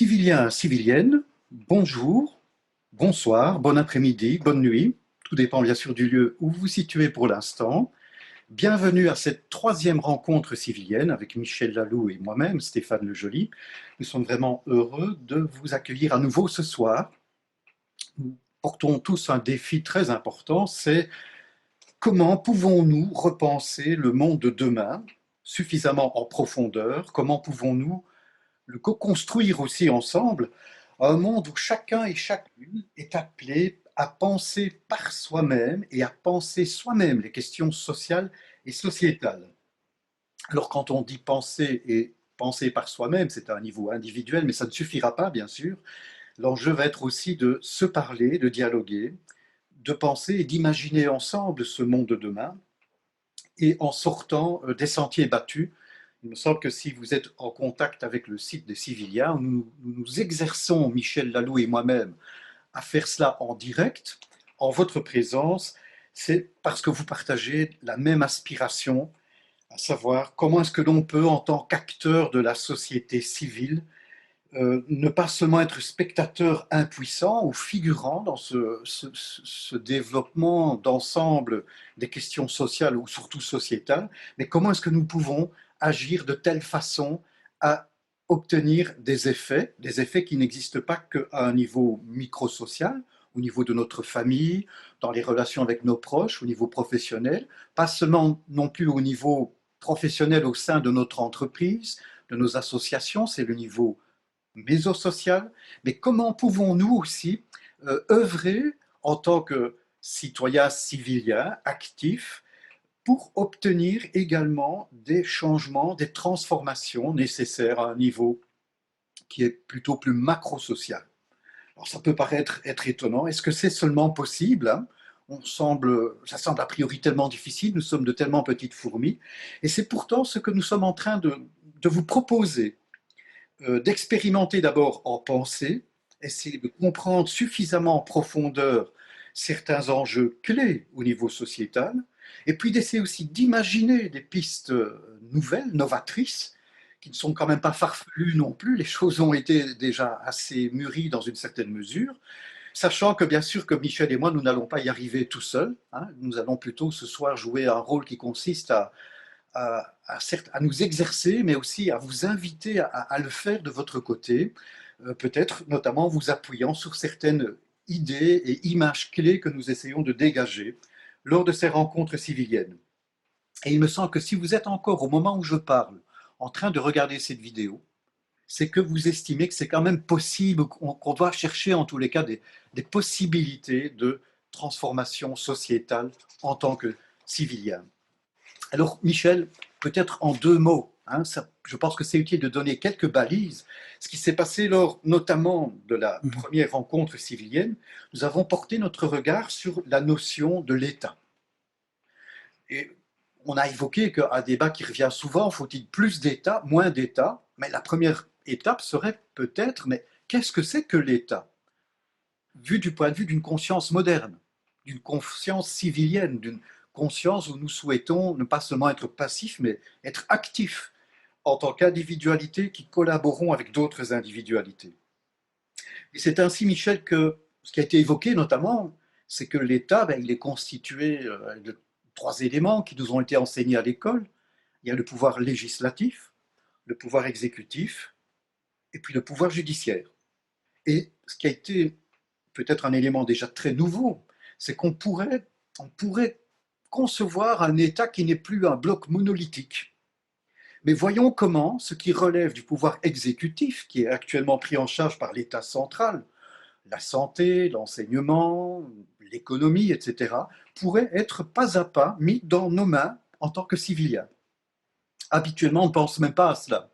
Civiliens, civiliennes, bonjour, bonsoir, bon après-midi, bonne nuit. Tout dépend bien sûr du lieu où vous vous situez pour l'instant. Bienvenue à cette troisième rencontre civilienne avec Michel Laloux et moi-même, Stéphane Le Joly. Nous sommes vraiment heureux de vous accueillir à nouveau ce soir. Nous portons tous un défi très important, c'est comment pouvons-nous repenser le monde de demain suffisamment en profondeur? Comment pouvons-nous le co-construire aussi ensemble, un monde où chacun et chacune est appelé à penser par soi-même et à penser soi-même les questions sociales et sociétales. Alors quand on dit penser et penser par soi-même, c'est à un niveau individuel, mais ça ne suffira pas, bien sûr. L'enjeu va être aussi de se parler, de dialoguer, de penser et d'imaginer ensemble ce monde de demain, et en sortant des sentiers battus. Il me semble que si vous êtes en contact avec le site des Civiliens, nous exerçons, Michel Laloux et moi-même, à faire cela en direct, en votre présence, c'est parce que vous partagez la même aspiration, à savoir comment est-ce que l'on peut, en tant qu'acteur de la société civile, ne pas seulement être spectateur impuissant ou figurant dans ce développement d'ensemble des questions sociales ou surtout sociétales, mais comment est-ce que nous pouvons agir de telle façon à obtenir des effets qui n'existent pas qu'à un niveau microsocial, au niveau de notre famille, dans les relations avec nos proches, au niveau professionnel, pas seulement non plus au niveau professionnel au sein de notre entreprise, de nos associations, c'est le niveau mésosocial, mais comment pouvons-nous aussi œuvrer en tant que citoyens civiliens actifs pour obtenir également des changements, des transformations nécessaires à un niveau qui est plutôt plus macro-social. Alors ça peut paraître être étonnant, est-ce que c'est seulement possible, hein? Ça semble a priori tellement difficile, nous sommes de tellement petites fourmis, et c'est pourtant ce que nous sommes en train de vous proposer, d'expérimenter d'abord en pensée, essayer de comprendre suffisamment en profondeur certains enjeux clés au niveau sociétal, et puis d'essayer aussi d'imaginer des pistes nouvelles, novatrices, qui ne sont quand même pas farfelues non plus, les choses ont été déjà assez mûries dans une certaine mesure, sachant que bien sûr que Michel et moi, nous n'allons pas y arriver tout seuls, hein, nous allons plutôt ce soir jouer un rôle qui consiste certes, à nous exercer, mais aussi à vous inviter à le faire de votre côté, peut-être notamment en vous appuyant sur certaines idées et images clés que nous essayons de dégager lors de ces rencontres civiliennes. Et il me semble que si vous êtes encore au moment où je parle en train de regarder cette vidéo, c'est que vous estimez que c'est quand même possible, qu'on doit chercher en tous les cas des possibilités de transformation sociétale en tant que civilien. Alors, Michel, peut-être en deux mots, hein, je pense que c'est utile de donner quelques balises. Ce qui s'est passé lors notamment de la Mhm. première rencontre civilienne, nous avons porté notre regard sur la notion de l'État. Et on a évoqué qu'un débat qui revient souvent, faut-il plus d'État, moins d'État? Mais la première étape serait peut-être, mais qu'est-ce que c'est que l'État? Vu du point de vue d'une conscience moderne, d'une conscience civilienne, d'une conscience où nous souhaitons ne pas seulement être passifs, mais être actifs en tant qu'individualités qui collaborons avec d'autres individualités. Et c'est ainsi, Michel, que ce qui a été évoqué notamment, c'est que l'État, il est constitué de trois éléments qui nous ont été enseignés à l'école. Il y a le pouvoir législatif, le pouvoir exécutif, et puis le pouvoir judiciaire. Et ce qui a été peut-être un élément déjà très nouveau, c'est on pourrait concevoir un État qui n'est plus un bloc monolithique. Mais voyons comment ce qui relève du pouvoir exécutif, qui est actuellement pris en charge par l'État central, la santé, l'enseignement, l'économie, etc., pourrait être pas à pas mis dans nos mains en tant que civiliens. Habituellement, on ne pense même pas à cela.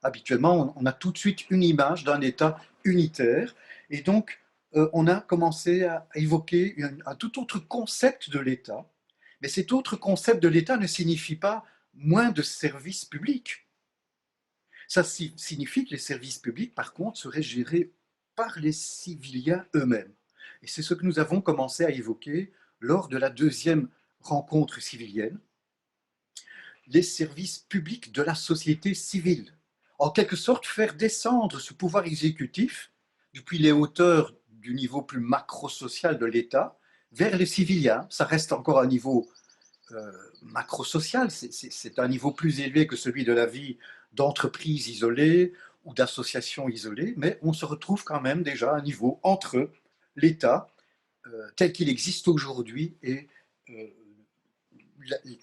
Habituellement, on a tout de suite une image d'un État unitaire. Et donc, on a commencé à évoquer un tout autre concept de l'État. Mais cet autre concept de l'État ne signifie pas moins de services publics. Ça signifie que les services publics, par contre, seraient gérés par les civiliens eux-mêmes. Et c'est ce que nous avons commencé à évoquer lors de la deuxième rencontre civilienne, les services publics de la société civile. en quelque sorte faire descendre ce pouvoir exécutif depuis les hauteurs du niveau plus macro-social de l'État vers les civiliens. Ça reste encore un niveau macro-social, c'est un niveau plus élevé que celui de la vie d'entreprise isolée ou d'associations isolées, mais on se retrouve quand même déjà à un niveau entre l'État tel qu'il existe aujourd'hui et euh,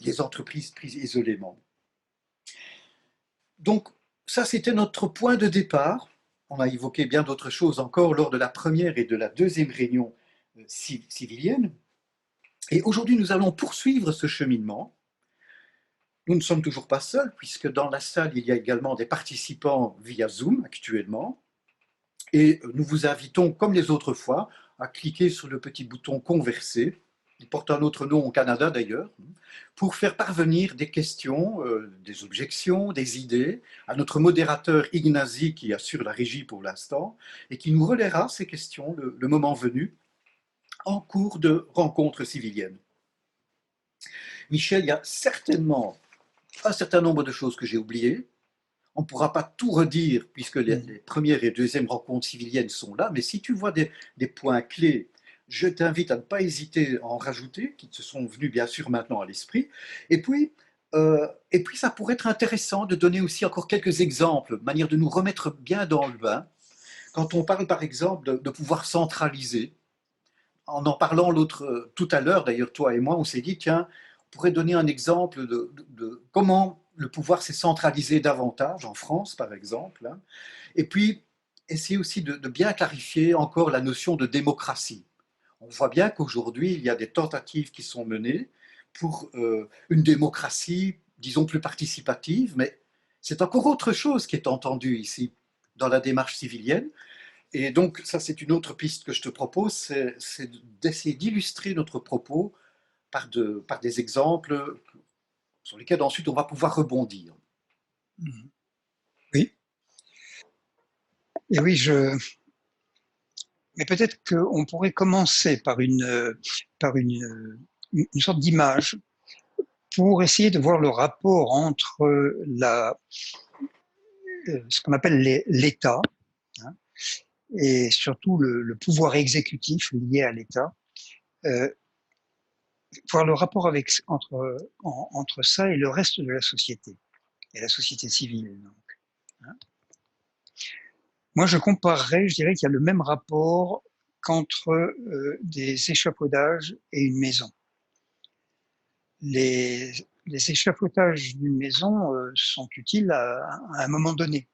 les entreprises prises isolément. Donc ça, c'était notre point de départ. On a évoqué bien d'autres choses encore lors de la première et de la deuxième réunion civilienne. Et aujourd'hui, nous allons poursuivre ce cheminement. Nous ne sommes toujours pas seuls, puisque dans la salle, il y a également des participants via Zoom actuellement. Et nous vous invitons, comme les autres fois, à cliquer sur le petit bouton Converser, il porte un autre nom au Canada d'ailleurs, pour faire parvenir des questions, des objections, des idées à notre modérateur Ignazi qui assure la régie pour l'instant et qui nous relaiera ces questions le moment venu en cours de rencontre civilienne. Michel, il y a certainement un certain nombre de choses que j'ai oubliées. On ne pourra pas tout redire puisque les premières et deuxièmes rencontres civiliennes sont là, mais si tu vois des points clés, je t'invite à ne pas hésiter à en rajouter, qui te sont venus bien sûr maintenant à l'esprit. Et puis, ça pourrait être intéressant de donner aussi encore quelques exemples, manière de nous remettre bien dans le bain. Quand on parle par exemple de pouvoir centraliser, en parlant tout à l'heure, d'ailleurs toi et moi, on s'est dit, tiens, on pourrait donner un exemple de comment le pouvoir s'est centralisé davantage en France, par exemple, hein. Et puis, essayer aussi de bien clarifier encore la notion de démocratie. On voit bien qu'aujourd'hui, il y a des tentatives qui sont menées pour une démocratie, disons, plus participative, mais c'est encore autre chose qui est entendu ici dans la démarche civilienne. Et donc, ça, c'est une autre piste que je te propose, c'est d'essayer d'illustrer notre propos par des exemples sur lesquels ensuite on va pouvoir rebondir. Oui. Et oui, mais peut-être qu'on pourrait commencer par une sorte d'image pour essayer de voir le rapport entre ce qu'on appelle l'État, hein, et surtout le pouvoir exécutif lié à l'État, euh, voir le rapport entre ça et le reste de la société, et la société civile. Donc, hein. Moi, je comparerais, je dirais qu'il y a le même rapport qu'entre des échafaudages et une maison. Les, les échafaudages d'une maison sont utiles à un moment donné.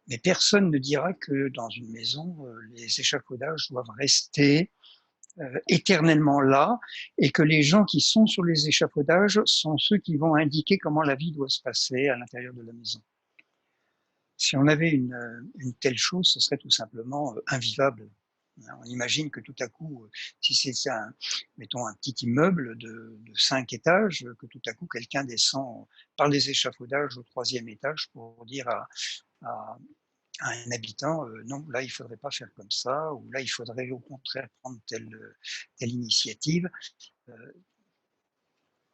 Mais personne ne dira que dans une maison, les échafaudages doivent rester éternellement là et que les gens qui sont sur les échafaudages sont ceux qui vont indiquer comment la vie doit se passer à l'intérieur de la maison. Si on avait une telle chose, ce serait tout simplement invivable. On imagine que tout à coup, si c'est mettons un petit immeuble de 5 étages, que tout à coup quelqu'un descend par les échafaudages au 3e étage pour dire à un habitant, non, là il faudrait pas faire comme ça, ou là il faudrait au contraire prendre telle initiative.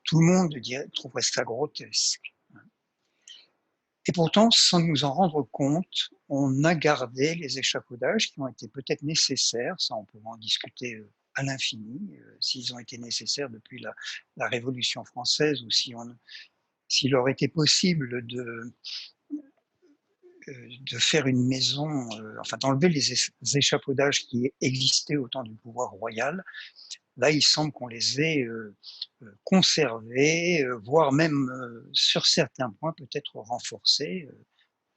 Tout le monde trouverait ça grotesque. Et pourtant, sans nous en rendre compte, on a gardé les échafaudages qui ont été peut-être nécessaires, ça on peut en discuter à l'infini, s'ils ont été nécessaires depuis la Révolution française ou s'il aurait été possible de faire une maison, enfin d'enlever les échafaudages qui existaient au temps du pouvoir royal. Là, il semble qu'on les ait conservés, voire même sur certains points peut-être renforcés.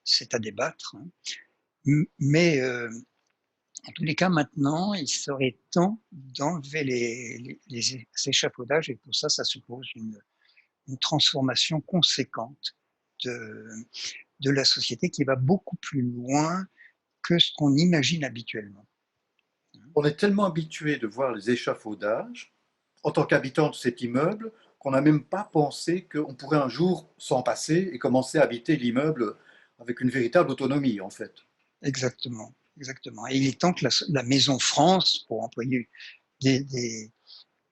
C'est à débattre. Hein. Mais en tous les cas, maintenant, il serait temps d'enlever les échafaudages et pour ça, ça suppose une transformation conséquente de la société qui va beaucoup plus loin que ce qu'on imagine habituellement. On est tellement habitué de voir les échafaudages en tant qu'habitant de cet immeuble qu'on n'a même pas pensé qu'on pourrait un jour s'en passer et commencer à habiter l'immeuble avec une véritable autonomie, en fait. Exactement, exactement. Et il est temps que la maison France, pour employer des, des,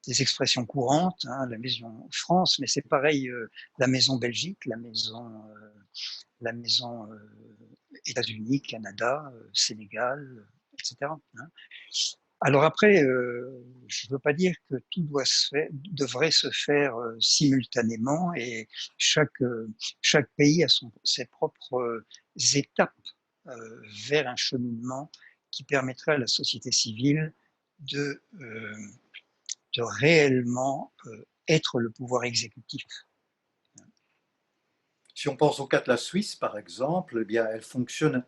des expressions courantes, hein, la maison France, mais c'est pareil, la maison Belgique, la maison la maison États-Unis, Canada, Sénégal, etc. Hein. Alors après, je ne veux pas dire que tout devrait se faire simultanément et chaque pays a ses propres étapes vers un cheminement qui permettrait à la société civile de, euh, de réellement être le pouvoir exécutif. Si on pense au cas de la Suisse, par exemple, eh bien, elle fonctionne,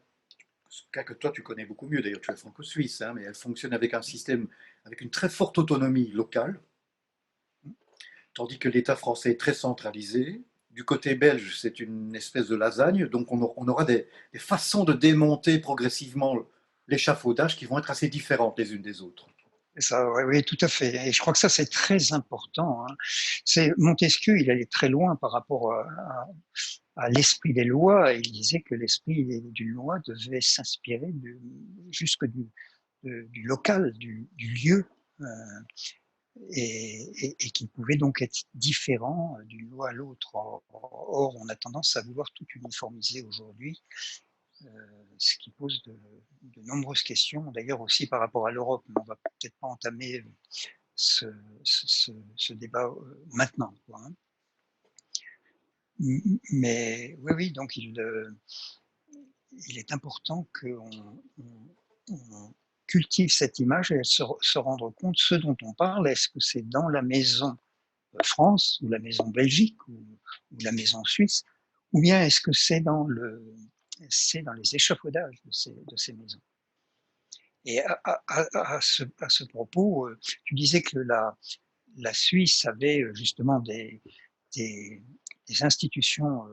ce cas que toi tu connais beaucoup mieux, d'ailleurs tu es franco-suisse, hein, mais elle fonctionne avec un système avec une très forte autonomie locale, tandis que l'État français est très centralisé. Du côté belge, c'est une espèce de lasagne, donc on aura des façons de démonter progressivement l'échafaudage qui vont être assez différentes les unes des autres. Ça, oui, oui, tout à fait. Et je crois que ça, c'est très important. Hein. Montesquieu, il allait très loin par rapport à l'esprit des lois. Il disait que l'esprit d'une loi devait s'inspirer jusque du local, du lieu, et qu'il pouvait donc être différent d'une loi à l'autre. Or, on a tendance à vouloir tout uniformiser aujourd'hui, ce qui pose de nombreuses questions, d'ailleurs aussi par rapport à l'Europe, mais on ne va peut-être pas entamer ce débat maintenant. Quoi, hein. Mais oui, oui, donc il est important qu'on cultive cette image et se rendre compte ce dont on parle. Est-ce que c'est dans la maison France ou la maison Belgique ou la maison Suisse, ou bien est-ce que c'est dans les échafaudages de ces maisons? Et à ce propos, tu disais que la Suisse avait justement des institutions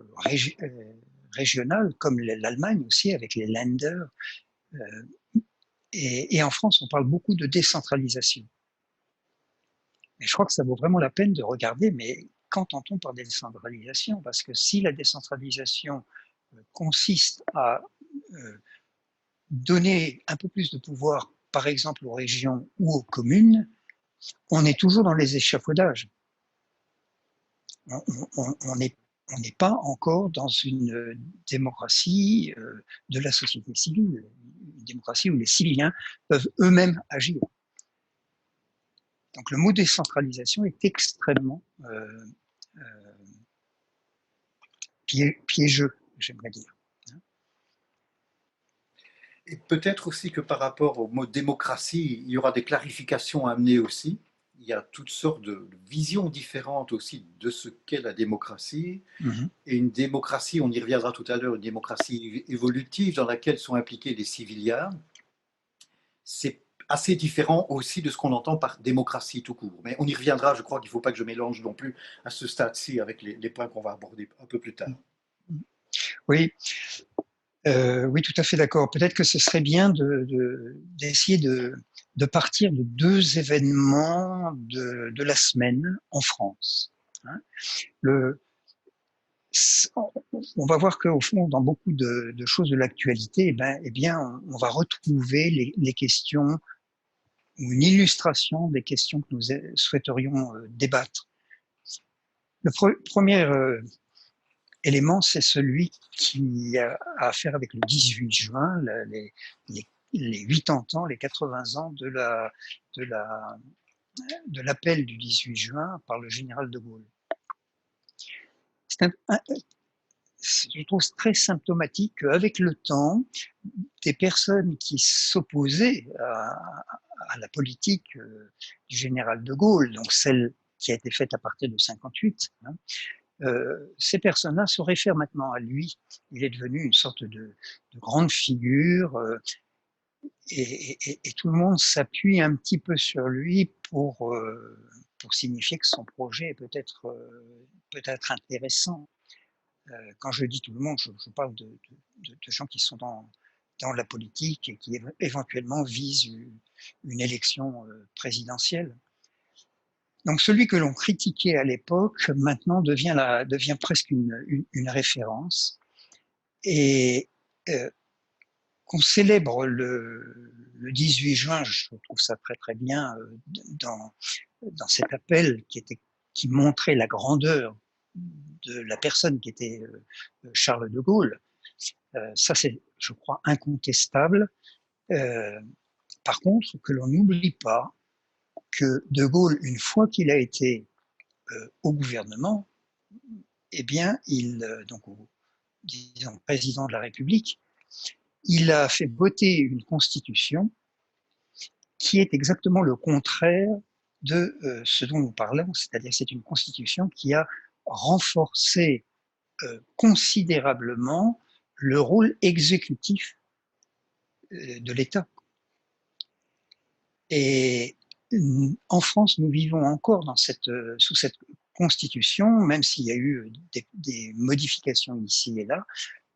régionales, comme l'Allemagne aussi, avec les Länder. Et en France, on parle beaucoup de décentralisation. Mais je crois que ça vaut vraiment la peine de regarder, mais qu'entend-on par décentralisation? Parce que si la décentralisation consiste à donner un peu plus de pouvoir, par exemple aux régions ou aux communes, on est toujours dans les échafaudages. On n'est pas encore dans une démocratie de la société civile, une démocratie où les civiliens peuvent eux-mêmes agir. Donc le mot décentralisation est extrêmement piégeux, j'aimerais dire. Et peut-être aussi que par rapport au mot démocratie, il y aura des clarifications à amener aussi. Il y a toutes sortes de visions différentes aussi de ce qu'est la démocratie. Mm-hmm. Et une démocratie, on y reviendra tout à l'heure, une démocratie évolutive dans laquelle sont impliqués des civilians, c'est assez différent aussi de ce qu'on entend par démocratie tout court. Mais on y reviendra, je crois qu'il ne faut pas que je mélange non plus à ce stade-ci avec les points qu'on va aborder un peu plus tard. Oui, oui, tout à fait d'accord. Peut-être que ce serait bien d'essayer de partir de deux événements de la semaine en France. Hein. On va voir qu'au fond, dans beaucoup de choses de l'actualité, eh bien, on va retrouver les questions ou une illustration des questions que nous souhaiterions débattre. Le premier élément, c'est celui qui a à faire avec le 18 juin, les 80 ans, les 80 ans de l'appel du 18 juin par le général de Gaulle. Je trouve très symptomatique qu'avec le temps, des personnes qui s'opposaient à la politique du général de Gaulle, donc celle qui a été faite à partir de 58, hein, ces personnes-là se réfèrent maintenant à lui. Il est devenu une sorte de grande figure et tout le monde s'appuie un petit peu sur lui pour signifier que son projet est peut-être intéressant. Quand je dis tout le monde, je parle de gens qui sont dans la politique et qui éventuellement visent une élection présidentielle. Donc celui que l'on critiquait à l'époque, maintenant devient presque une référence. Et qu'on célèbre le 18 juin, je trouve ça très très bien dans cet appel qui montrait la grandeur de la personne qui était Charles de Gaulle. Ça, c'est, je crois, incontestable. Par contre, que l'on n'oublie pas que de Gaulle, une fois qu'il a été au gouvernement, eh bien, donc disons, président de la République, il a fait voter une constitution qui est exactement le contraire de ce dont nous parlons, c'est-à-dire c'est une constitution qui a renforcé considérablement le rôle exécutif de l'État. Et en France, nous vivons encore sous cette constitution, même s'il y a eu des modifications ici et là.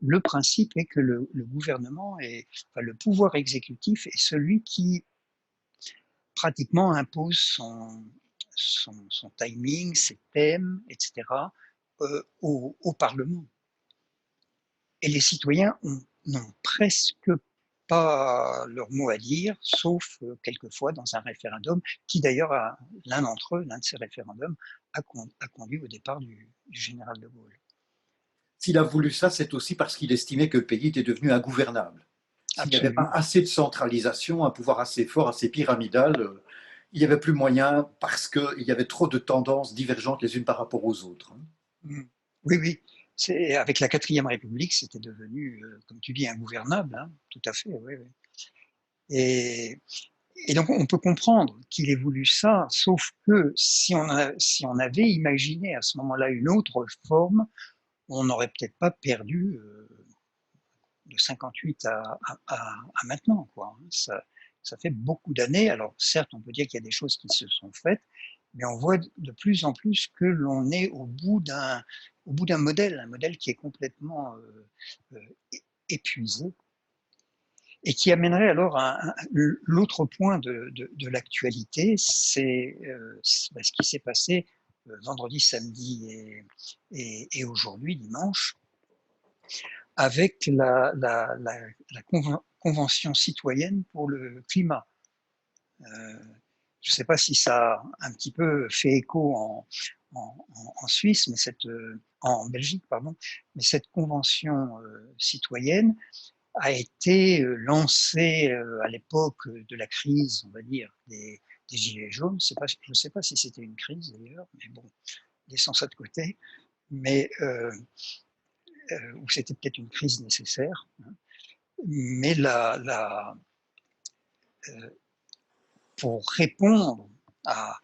Le principe est que le gouvernement, enfin, le pouvoir exécutif est celui qui pratiquement impose son timing, ses thèmes, etc., au Parlement. Et les citoyens n'ont presque pas leur mot à dire, sauf quelquefois dans un référendum, qui d'ailleurs, l'un d'entre eux, l'un de ces référendums, a conduit au départ du général de Gaulle. S'il a voulu ça, c'est aussi parce qu'il estimait que le pays était devenu ingouvernable. S'il n'y avait pas Absolument. assez de centralisation, un pouvoir assez fort, assez pyramidal, il n'y avait plus moyen parce qu'il y avait trop de tendances divergentes les unes par rapport aux autres. Oui, oui. Avec la quatrième République, c'était devenu, comme tu dis, ingouvernable, hein, tout à fait. Oui, oui. Et donc, on peut comprendre qu'il ait voulu ça, sauf que si on avait imaginé à ce moment-là une autre forme, on n'aurait peut-être pas perdu de 58 à maintenant, quoi. Ça fait beaucoup d'années. Alors, certes, on peut dire qu'il y a des choses qui se sont faites, mais on voit de plus en plus que l'on est au bout d'un modèle, un modèle qui est complètement épuisé et qui amènerait alors l'autre point de l'actualité, c'est ce qui s'est passé vendredi, samedi et aujourd'hui, dimanche, avec la Convention citoyenne pour le climat. Je ne sais pas si ça a un petit peu fait écho en Suisse, mais en Belgique, pardon, mais cette convention citoyenne a été lancée à l'époque de la crise, on va dire, des Gilets jaunes. Je ne sais pas si c'était une crise d'ailleurs, mais bon, laissons ça de côté. Mais ou c'était peut-être une crise nécessaire. Hein. Mais pour répondre à,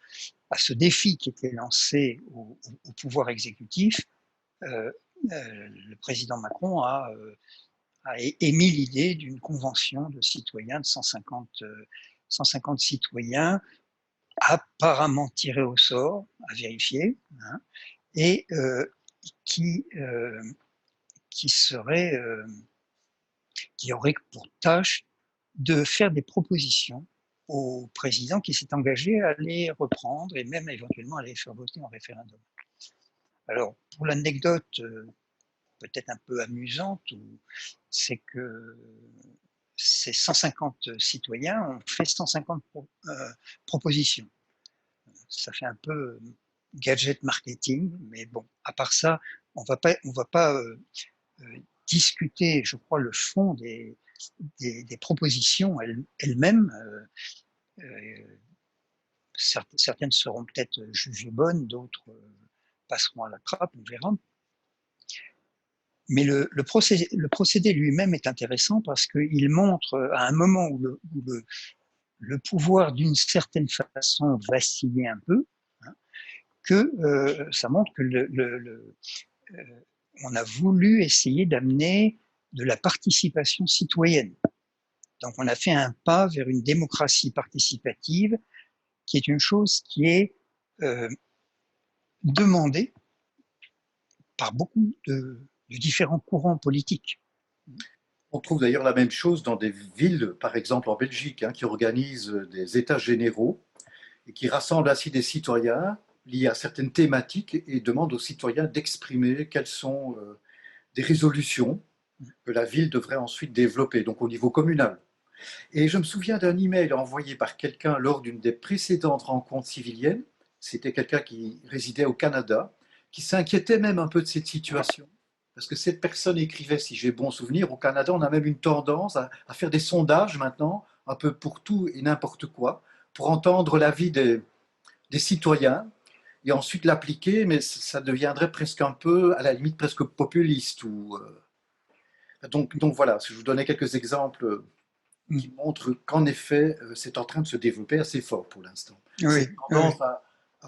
ce défi qui était lancé au pouvoir exécutif, le président Macron a émis l'idée d'une convention de citoyens de 150 citoyens, apparemment tirés au sort, à vérifier, hein, et qui aurait pour tâche de faire des propositions au président qui s'est engagé à les reprendre et même éventuellement à les faire voter en référendum. Alors, pour l'anecdote peut-être un peu amusante, c'est que ces 150 citoyens ont fait 150 propositions. Ça fait un peu gadget marketing, mais bon, à part ça, on va pas discuter, je crois, le fond des propositions elles-mêmes. Certaines seront peut-être jugées bonnes, d'autres passeront à la trappe, on verra. Mais le procédé lui-même est intéressant parce qu'il montre à un moment où le pouvoir, d'une certaine façon, vacillait un peu, hein, que ça montre que on a voulu essayer d'amener de la participation citoyenne. Donc on a fait un pas vers une démocratie participative qui est une chose qui est demandée par beaucoup de différents courants politiques. On trouve d'ailleurs la même chose dans des villes, par exemple en Belgique, qui organisent des états généraux et qui rassemblent ainsi des citoyens liés à certaines thématiques et demandent aux citoyens d'exprimer quelles sont des résolutions que la ville devrait ensuite développer, donc au niveau communal. Et je me souviens d'un email envoyé par quelqu'un lors d'une des précédentes rencontres civiliennes. C'était quelqu'un qui résidait au Canada, qui s'inquiétait même un peu de cette situation. Parce que cette personne écrivait, si j'ai bon souvenir, au Canada, on a même une tendance à faire des sondages maintenant, un peu pour tout et n'importe quoi, pour entendre l'avis des citoyens et ensuite l'appliquer, mais ça deviendrait presque un peu, à la limite, presque populiste. Donc voilà, je vous donnais quelques exemples Mm. qui montrent qu'en effet, c'est en train de se développer assez fort pour l'instant. Oui, Cette oui. tendance à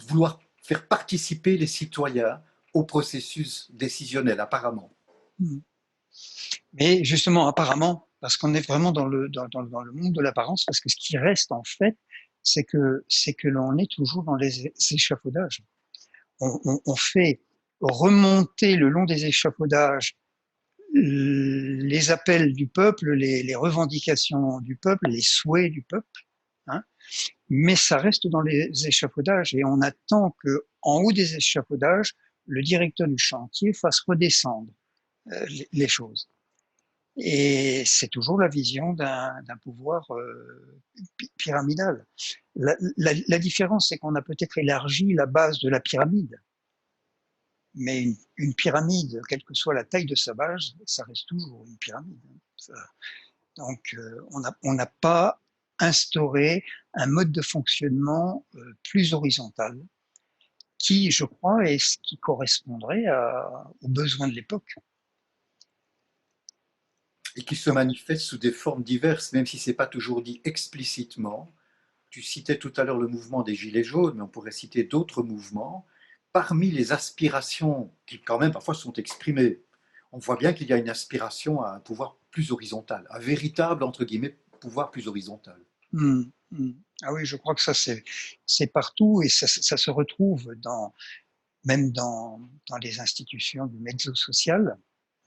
vouloir faire participer les citoyens au processus décisionnel, apparemment. Mm. Mais justement, apparemment, parce qu'on est vraiment dans le monde de l'apparence, parce que ce qui reste en fait, c'est que l'on est toujours dans les échafaudages. On fait remonter le long des échafaudages les appels du peuple, les revendications du peuple, les souhaits du peuple, hein, mais ça reste dans les échafaudages et on attend que, en haut des échafaudages, le directeur du chantier fasse redescendre les choses. Et c'est toujours la vision d'un pouvoir pyramidal. La différence, c'est qu'on a peut-être élargi la base de la pyramide, mais une pyramide, quelle que soit la taille de sa base, ça reste toujours une pyramide. Donc, on n'a pas instauré un mode de fonctionnement plus horizontal, qui, je crois, est ce qui correspondrait aux besoins de l'époque. Et qui se Donc, manifeste sous des formes diverses, même si ce n'est pas toujours dit explicitement. Tu citais tout à l'heure le mouvement des Gilets jaunes, mais on pourrait citer d'autres mouvements. Parmi les aspirations qui, quand même, parfois sont exprimées, on voit bien qu'il y a une aspiration à un pouvoir plus horizontal, un véritable, entre guillemets, pouvoir plus horizontal. Ah oui, je crois que ça, c'est partout et ça se retrouve même dans les institutions du mezzo social,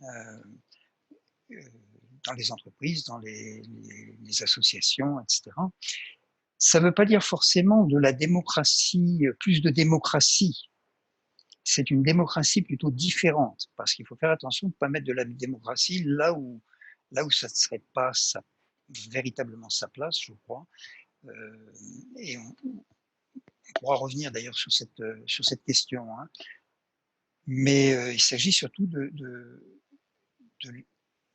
euh, euh, dans les entreprises, dans les associations, etc. Ça ne veut pas dire forcément de la démocratie, plus de démocratie. C'est une démocratie plutôt différente, parce qu'il faut faire attention de ne pas mettre de la démocratie là où ça ne serait pas véritablement sa place, je crois. Et on pourra revenir d'ailleurs sur cette question. Hein. Mais il s'agit surtout de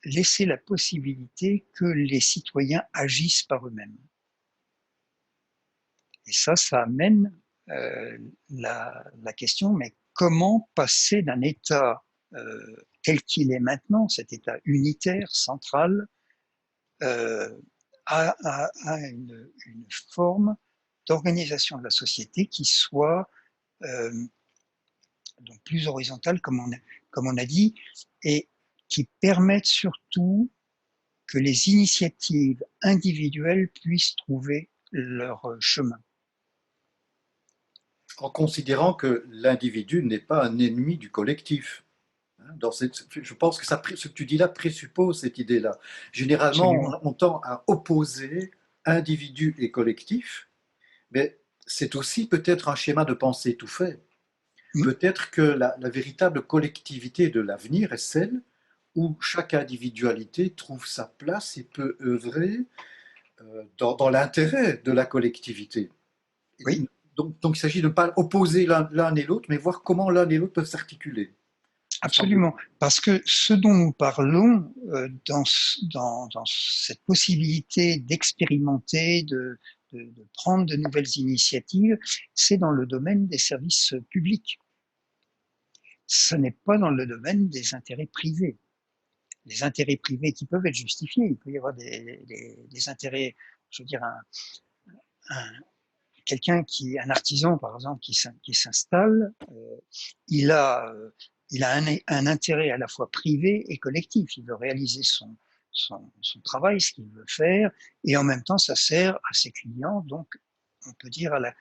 laisser la possibilité que les citoyens agissent par eux-mêmes. Et ça amène la question, mais comment passer d'un État tel qu'il est maintenant, cet État unitaire, central, euh, à une forme d'organisation de la société qui soit donc plus horizontale, comme on a dit, et qui permette surtout que les initiatives individuelles puissent trouver leur chemin. En considérant que l'individu n'est pas un ennemi du collectif. Je pense que ce que tu dis là présuppose cette idée-là. Généralement, Absolument. on tend à opposer individu et collectif, mais c'est aussi peut-être un schéma de pensée tout fait. Peut-être que la véritable collectivité de l'avenir est celle où chaque individualité trouve sa place et peut œuvrer dans l'intérêt de la collectivité. Oui, Donc il s'agit de ne pas opposer l'un et l'autre, mais voir comment l'un et l'autre peuvent s'articuler, me semble-t-il. absolument. Parce que ce dont nous parlons dans cette possibilité d'expérimenter, de prendre de nouvelles initiatives, c'est dans le domaine des services publics. Ce n'est pas dans le domaine des intérêts privés. Les intérêts privés qui peuvent être justifiés, il peut y avoir des intérêts, je veux dire, un, quelqu'un un artisan par exemple, qui s'installe, il a un intérêt à la fois privé et collectif. Il veut réaliser son travail, ce qu'il veut faire, et en même temps, ça sert à ses clients, donc on peut dire à la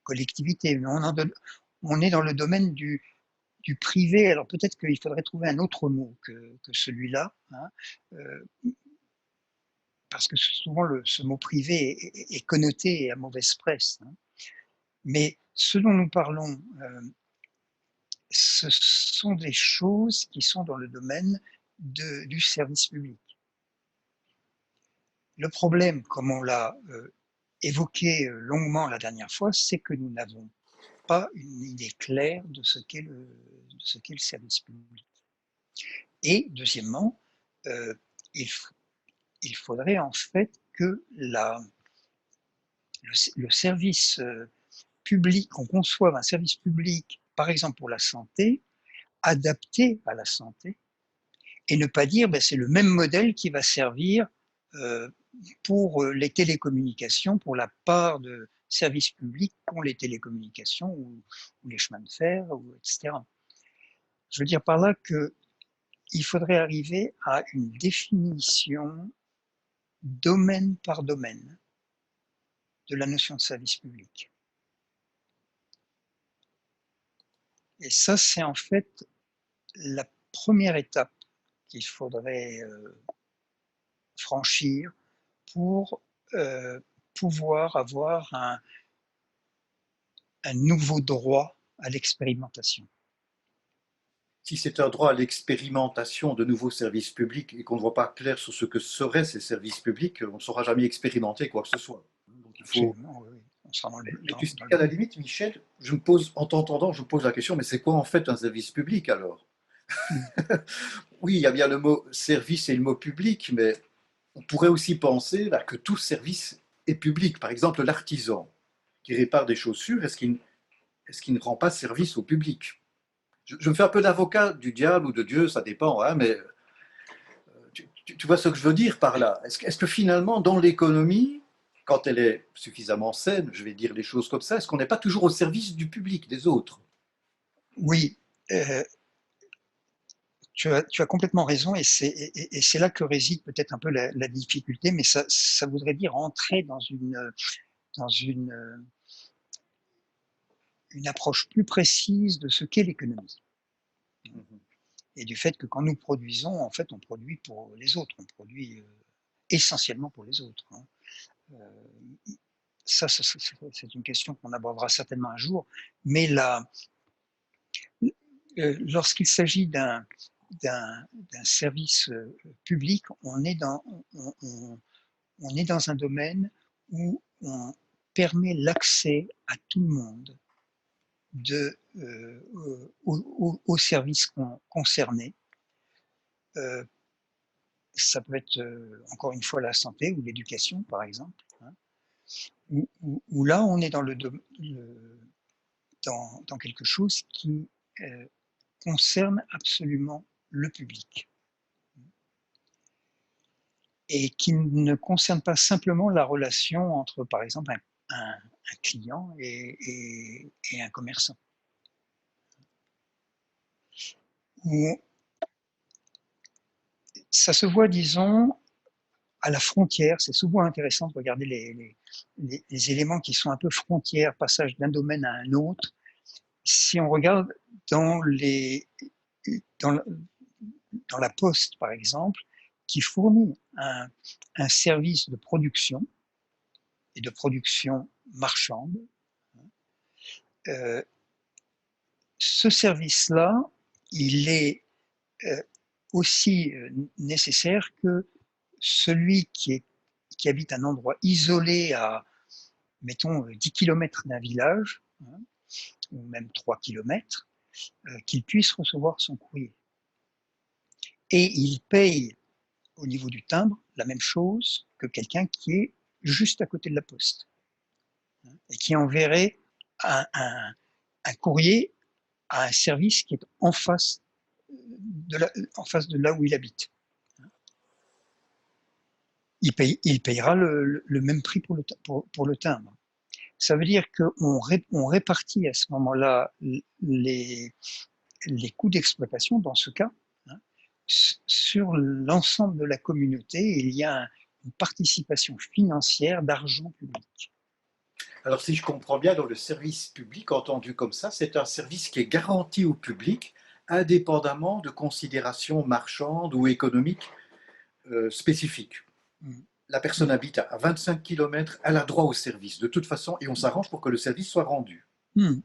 collectivité. Mais on est dans le domaine du privé. Alors peut-être qu'il faudrait trouver un autre mot que celui-là, hein, euh, parce que souvent ce mot privé est connoté à mauvaise presse. Hein. Mais ce dont nous parlons, ce sont des choses qui sont dans le domaine du service public. Le problème, comme on l'a évoqué longuement la dernière fois, c'est que nous n'avons pas une idée claire de ce qu'est le service public. Et deuxièmement, euh, il, il faudrait en fait que le service public, qu'on conçoive un service public, par exemple pour la santé, adapté à la santé, et ne pas dire ben, c'est le même modèle qui va servir euh, pour les télécommunications, pour la part de services publics qu'ont les télécommunications ou les chemins de fer, etc. Je veux dire par là qu'il faudrait arriver à une définition domaine par domaine de la notion de service public. Et ça, c'est en fait la première étape qu'il faudrait franchir pour pouvoir avoir un nouveau droit à l'expérimentation. Si c'est un droit à l'expérimentation de nouveaux services publics et qu'on ne voit pas clair sur ce que seraient ces services publics, on ne saura jamais expérimenter quoi que ce soit. Donc il faut. Absolument, oui. On sera Mais tu sais qu'à la limite, Michel, je me pose, en t'entendant, je me pose la question, mais c'est quoi en fait un service public alors? Oui, il y a bien le mot service et le mot public, mais on pourrait aussi penser là, que tout service est public. Par exemple, l'artisan qui répare des chaussures, est-ce qu'il ne rend pas service au public? Je me fais un peu d'avocat du diable ou de Dieu, ça dépend, hein, mais tu vois ce que je veux dire par là. Est-ce que finalement, dans l'économie, quand elle est suffisamment saine, je vais dire les choses comme ça, est-ce qu'on n'est pas toujours au service du public, des autres? Oui, euh, tu as complètement raison, et c'est là que réside peut-être un peu la difficulté, mais ça voudrait dire entrer dans une approche plus précise de ce qu'est l'économie. Et du fait que quand nous produisons, en fait, on produit pour les autres, on produit essentiellement pour les autres. Hein. Ça, c'est une question qu'on abordera certainement un jour, mais lorsqu'il s'agit d'un service public, on est dans un domaine où on permet l'accès à tout le monde aux services concernés. Ça peut être encore une fois la santé ou l'éducation, par exemple, hein, où là on est dans quelque chose qui concerne absolument le public et qui ne concerne pas simplement la relation entre, par exemple, un client et un commerçant. Où ça se voit, disons, à la frontière. C'est souvent intéressant de regarder les éléments qui sont un peu frontières, passage d'un domaine à un autre. Si on regarde dans la Poste, par exemple, qui fournit un service de production et de production marchande, ce service-là, il est aussi nécessaire que celui qui habite un endroit isolé à, mettons, 10 km d'un village, hein, ou même 3 km, qu'il puisse recevoir son courrier. Et il paye au niveau du timbre la même chose que quelqu'un qui est juste à côté de la poste, hein, et qui enverrait un courrier à un service qui est en face de là où il habite. Il payera le même prix pour le timbre. Ça veut dire qu'on répartit à ce moment-là les coûts d'exploitation, dans ce cas, hein, sur l'ensemble de la communauté. Il y a une participation financière d'argent public. Alors si je comprends bien, dans le service public entendu comme ça, c'est un service qui est garanti au public, indépendamment de considérations marchandes ou économiques spécifiques. La personne habite à 25 km, elle a droit au service de toute façon et on s'arrange pour que le service soit rendu. Tout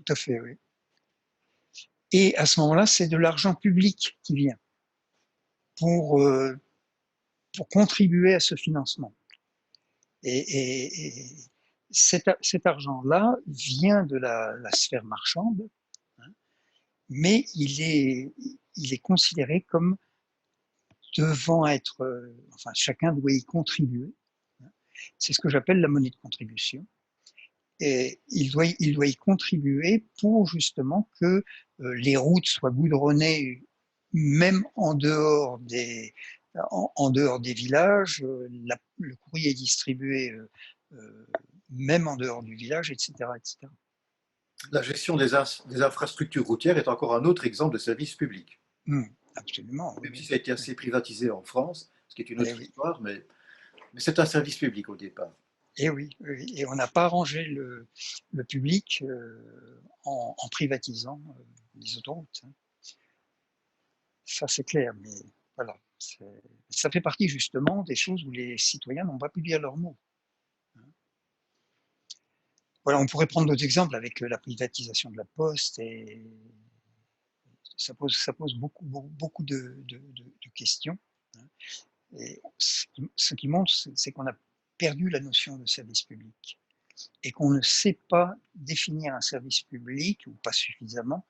à fait, oui. Et à ce moment-là, c'est de l'argent public qui vient pour contribuer à ce financement. Et cet argent-là vient de la sphère marchande, hein, mais il est considéré comme devant être, enfin, chacun doit y contribuer. Hein. C'est ce que j'appelle la monnaie de contribution. Et il doit y contribuer pour justement que les routes soient goudronnées même en dehors des villages, le courrier est distribué même en dehors du village, etc., etc. La gestion des infrastructures routières est encore un autre exemple de service public. Absolument, Même si oui. ça a été assez privatisé en France, ce qui est une Eh autre oui. histoire, mais c'est un service public au départ. Et oui, oui. Et on n'a pas arrangé le public en privatisant les autoroutes. Hein. Ça, c'est clair, mais voilà. Ça fait partie justement des choses où les citoyens n'ont pas pu dire leur mot. Voilà, on pourrait prendre d'autres exemples avec la privatisation de la poste et ça pose beaucoup de questions. Hein. Et ce qui montre, c'est qu'on a perdu la notion de service public et qu'on ne sait pas définir un service public, ou pas suffisamment,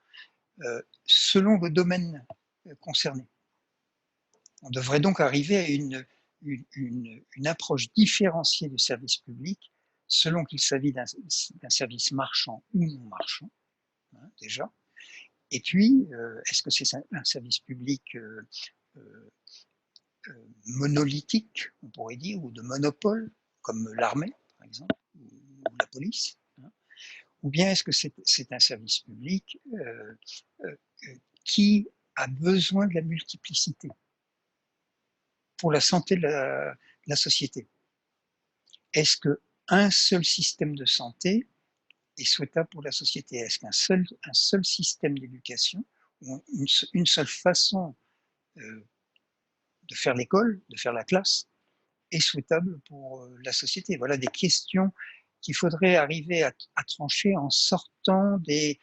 selon le domaine concerné. On devrait donc arriver à une approche différenciée du service public selon qu'il s'agit d'un service marchand ou non marchand, hein, déjà. Et puis, est-ce que c'est un service public monolithique, on pourrait dire, ou de monopole, comme l'armée, par exemple, ou la police, hein, ou bien est-ce que c'est un service public euh, qui a besoin de la multiplicité pour la santé de la société? Est-ce qu'un seul système de santé est souhaitable pour la société? Est-ce un seul système d'éducation, ou une seule façon de faire l'école, de faire la classe, est souhaitable pour la société? Voilà des questions qu'il faudrait arriver à trancher en sortant des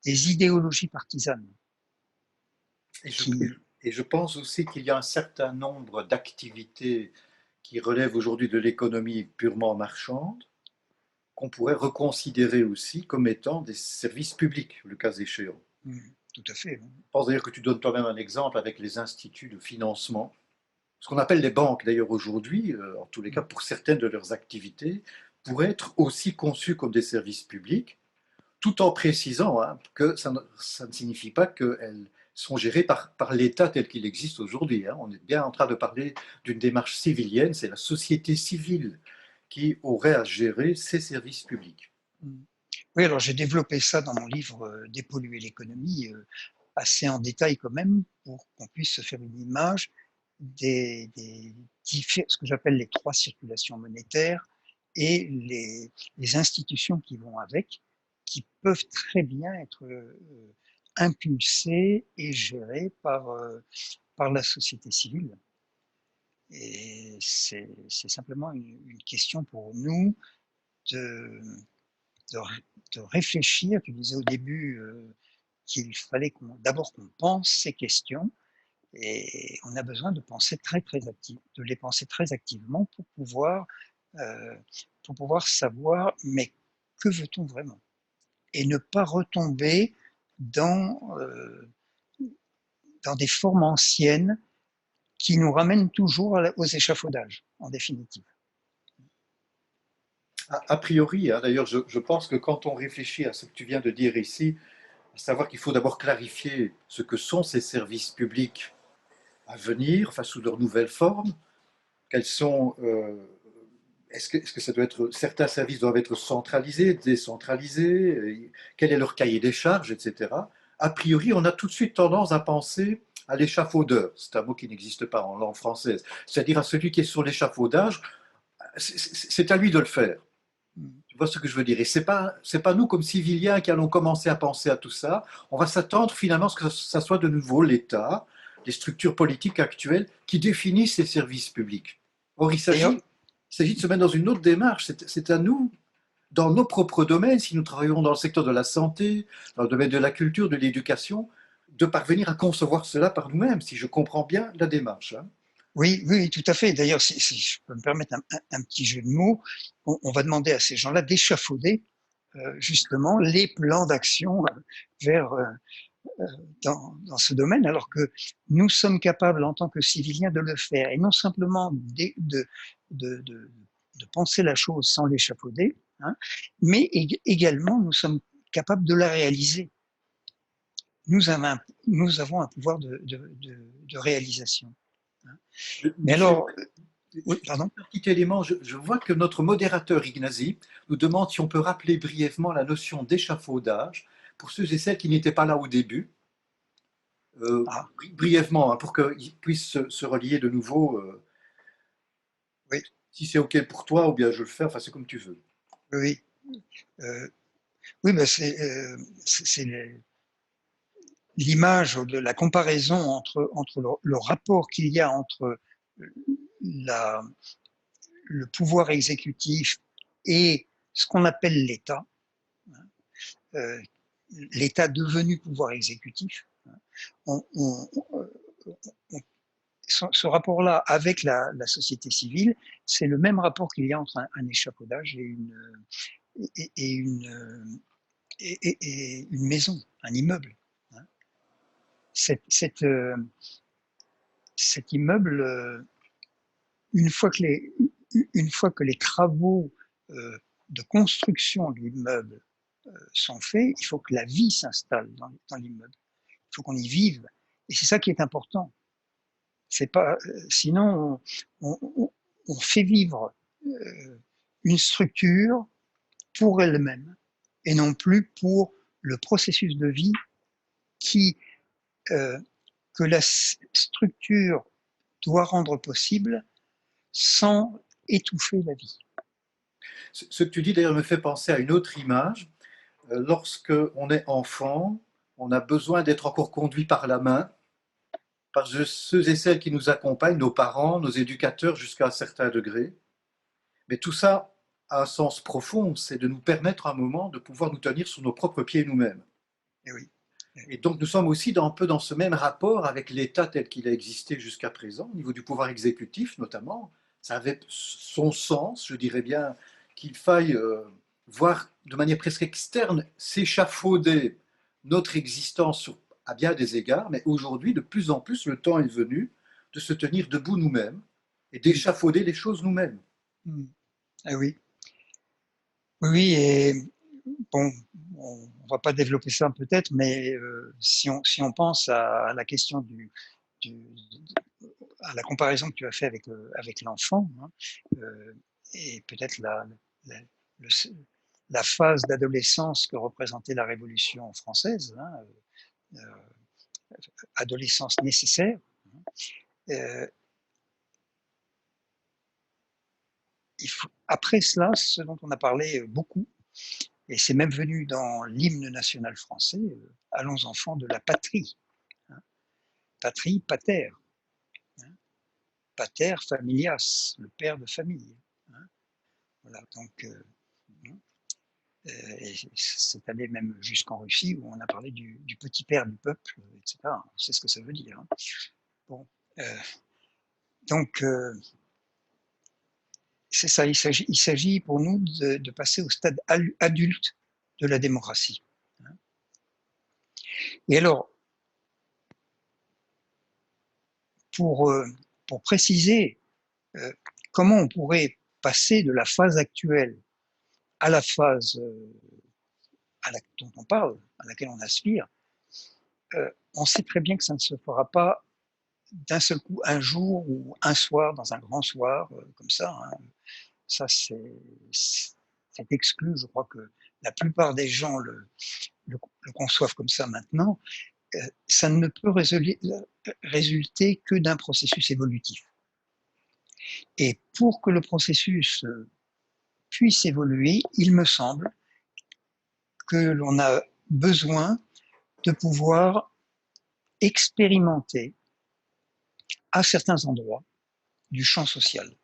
idéologies partisanes. Et je, Qui, et je pense aussi qu'il y a un certain nombre d'activités qui relèvent aujourd'hui de l'économie purement marchande, qu'on pourrait reconsidérer aussi comme étant des services publics, le cas échéant. Tout à fait. Je pense d'ailleurs que tu donnes toi-même un exemple avec les instituts de financement. Ce qu'on appelle les banques d'ailleurs aujourd'hui, en tous les cas pour certaines de leurs activités, pourraient être aussi conçues comme des services publics, tout en précisant que ça ne signifie pas qu'elles sont gérées par l'État tel qu'il existe aujourd'hui. On est bien en train de parler d'une démarche civilienne, c'est la société civile qui aurait à gérer ces services publics. Oui, alors j'ai développé ça dans mon livre Dépolluer l'économie assez en détail quand même pour qu'on puisse se faire une image ce que j'appelle les trois circulations monétaires et les institutions qui vont avec, qui peuvent très bien être impulsées et gérées par la société civile. Et c'est simplement une question pour nous de, de, de réfléchir. Tu disais au début qu'il fallait d'abord qu'on pense ces questions, et on a besoin de les penser très activement pour pouvoir savoir, mais que veut-on vraiment? Et ne pas retomber dans des formes anciennes qui nous ramènent toujours aux échafaudages, en définitive. A priori, d'ailleurs, je pense que quand on réfléchit à ce que tu viens de dire ici, à savoir qu'il faut d'abord clarifier ce que sont ces services publics à venir, enfin sous leur nouvelle forme, quels sont, est-ce que ça doit être, certains services doivent être centralisés, décentralisés, quel est leur cahier des charges, etc. A priori, on a tout de suite tendance à penser à l'échafaudeur, c'est un mot qui n'existe pas en langue française, c'est-à-dire à celui qui est sur l'échafaudage, c'est à lui de le faire. Tu vois ce que je veux dire? Et c'est pas nous comme civiliens qui allons commencer à penser à tout ça. On va s'attendre finalement à ce que ça soit de nouveau l'État, les structures politiques actuelles qui définissent ces services publics. Or, il s'agit de se mettre dans une autre démarche. C'est à nous, dans nos propres domaines, si nous travaillons dans le secteur de la santé, dans le domaine de la culture, de l'éducation, de parvenir à concevoir cela par nous-mêmes, si je comprends bien la démarche. Oui, oui, tout à fait. D'ailleurs, si je peux me permettre un petit jeu de mots, on va demander à ces gens-là d'échafauder justement les plans d'action vers dans ce domaine, alors que nous sommes capables en tant que civiliens de le faire, et non simplement de penser la chose sans l'échafauder, hein, mais également nous sommes capables de la réaliser. Nous avons un pouvoir de réalisation. Hein. Mais Michel, alors, oui, pardon. un petit élément, je vois que notre modérateur Ignazi nous demande si on peut rappeler brièvement la notion d'échafaudage pour ceux et celles qui n'étaient pas là au début, Ah, brièvement, hein, pour qu'ils puissent se relier de nouveau, oui, si c'est OK pour toi, ou bien je le fais, enfin c'est comme tu veux. oui, euh, oui, ben c'est l'image de la comparaison entre le rapport qu'il y a entre la, le pouvoir exécutif et ce qu'on appelle l'État, euh, l'État devenu pouvoir exécutif. On, on, on, ce rapport-là avec la société civile, c'est le même rapport qu'il y a entre un échafaudage et une, et une maison, un immeuble. Cet, cet, cet immeuble, une fois que une fois que les travaux de construction de l'immeuble sont faits, il faut que la vie s'installe dans l'immeuble. Il faut qu'on y vive. Et c'est ça qui est important. C'est pas, sinon, on fait vivre une structure pour elle-même et non plus pour le processus de vie qui, euh, que la structure doit rendre possible sans étouffer la vie. Ce que tu dis d'ailleurs me fait penser à une autre image. Lorsque on est enfant, on a besoin d'être encore conduit par la main par ceux et celles qui nous accompagnent, nos parents, nos éducateurs jusqu'à un certain degré. Mais tout ça a un sens profond, c'est de nous permettre un moment de pouvoir nous tenir sur nos propres pieds nous-mêmes. Et oui. Et donc nous sommes aussi un peu dans ce même rapport avec l'État tel qu'il a existé jusqu'à présent, au niveau du pouvoir exécutif notamment. Ça avait son sens, je dirais bien, qu'il faille voir de manière presque externe s'échafauder notre existence à bien des égards, mais aujourd'hui, de plus en plus, le temps est venu de se tenir debout nous-mêmes et d'échafauder les choses nous-mêmes. Ah oui. Oui, et bon, on ne va pas développer ça peut-être, mais si on pense à la question du, à la comparaison que tu as fait avec l'enfant, hein, et peut-être la, le, la phase d'adolescence que représentait la Révolution française, hein, adolescence nécessaire, euh, après cela, ce dont on a parlé beaucoup, et c'est même venu dans l'hymne national français, allons enfants de la patrie. Hein, patrie, pater. Hein, pater familias, le père de famille. Hein, voilà, donc c'est allé même jusqu'en Russie où on a parlé du petit père du peuple, etc. On sait ce que ça veut dire. Hein. Bon, euh, donc c'est ça, il s'agit pour nous de passer au stade adulte de la démocratie. Hein. Et alors, pour, euh, pour préciser comment on pourrait passer de la phase actuelle à la phase dont on parle, à laquelle on aspire, on sait très bien que ça ne se fera pas d'un seul coup, un jour ou un soir, dans un grand soir, comme ça. Hein. Ça, c'est exclu. Je crois que la plupart des gens le conçoivent comme ça maintenant. Ça ne peut résulter que d'un processus évolutif. Et pour que le processus puisse évoluer, il me semble que l'on a besoin de pouvoir expérimenter à certains endroits du champ social.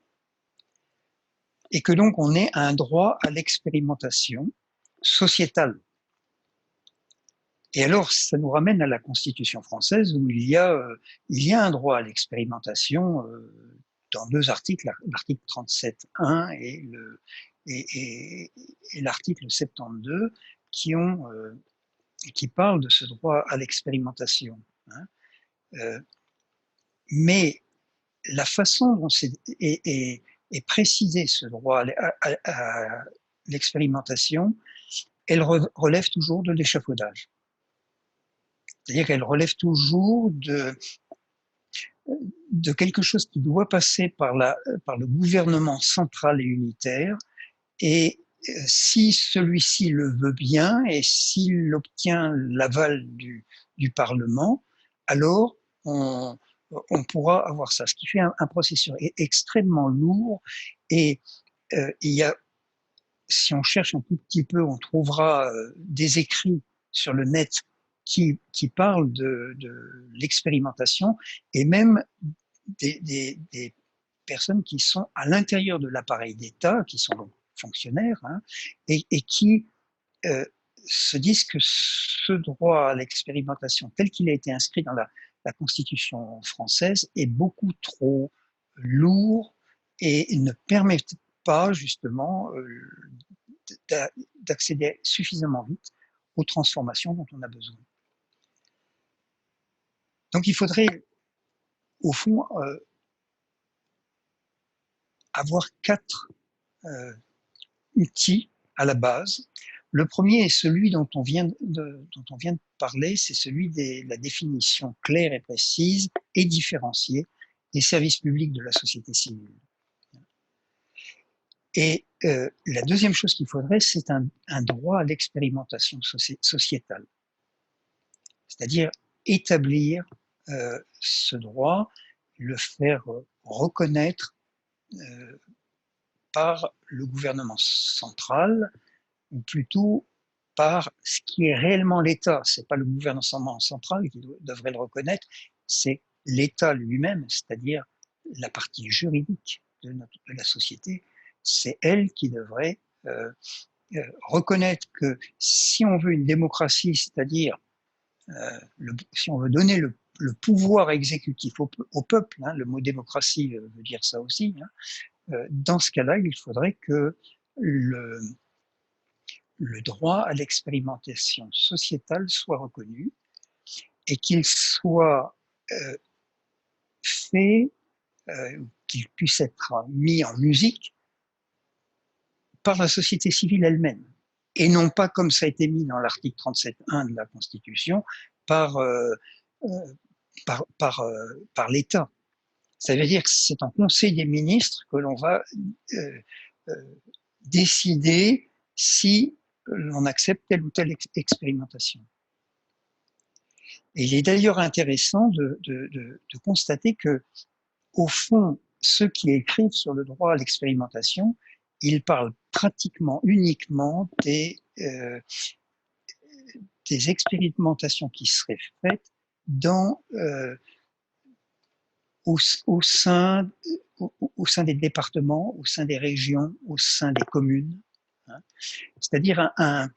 Et que donc on ait un droit à l'expérimentation sociétale. Et alors, ça nous ramène à la Constitution française où il y a un droit à l'expérimentation dans deux articles, l'article 37.1 et l'article 72, qui parlent de ce droit à l'expérimentation. Hein. Mais la façon dont est précisé ce droit à l'expérimentation, elle relève toujours de l'échafaudage. C'est-à-dire qu'elle relève toujours de quelque chose qui doit passer par le gouvernement central et unitaire, et si celui-ci le veut bien et s'il obtient l'aval du Parlement, alors on pourra avoir ça. Ce qui fait un processus extrêmement lourd, et il y a, si on cherche un tout petit peu, on trouvera des écrits sur le net qui parlent de l'expérimentation, et même des personnes qui sont à l'intérieur de l'appareil d'État, qui sont donc fonctionnaires, hein, et qui se disent que ce droit à l'expérimentation tel qu'il a été inscrit dans la Constitution française est beaucoup trop lourd et ne permet pas justement d'accéder suffisamment vite aux transformations dont on a besoin. Donc il faudrait, au fond, avoir 4 outils à la base. Le premier est celui dont on vient de parler, c'est celui de la définition claire et précise et différenciée des services publics de la société civile. Et la deuxième chose qu'il faudrait, c'est un droit à l'expérimentation sociétale. C'est-à-dire établir ce droit, le faire reconnaître par le gouvernement central, ou plutôt par ce qui est réellement l'État. C'est pas le gouvernement central qui devrait le reconnaître, c'est l'État lui-même, c'est-à-dire la partie juridique de la société. C'est elle qui devrait reconnaître que si on veut une démocratie, c'est-à-dire si on veut donner le pouvoir exécutif au peuple, hein, le mot démocratie veut dire ça aussi, hein, dans ce cas-là, il faudrait que le droit à l'expérimentation sociétale soit reconnu et qu'il soit fait, qu'il puisse être mis en musique par la société civile elle-même, et non pas comme ça a été mis dans l'article 37.1 de la Constitution par l'État. Ça veut dire que c'est en Conseil des ministres que l'on va décider si l'on accepte telle ou telle expérimentation. Et il est d'ailleurs intéressant de constater que, au fond, ceux qui écrivent sur le droit à l'expérimentation, ils parlent pratiquement uniquement des expérimentations qui seraient faites au sein des départements, au sein des régions, au sein des communes. Hein. C'est-à-dire un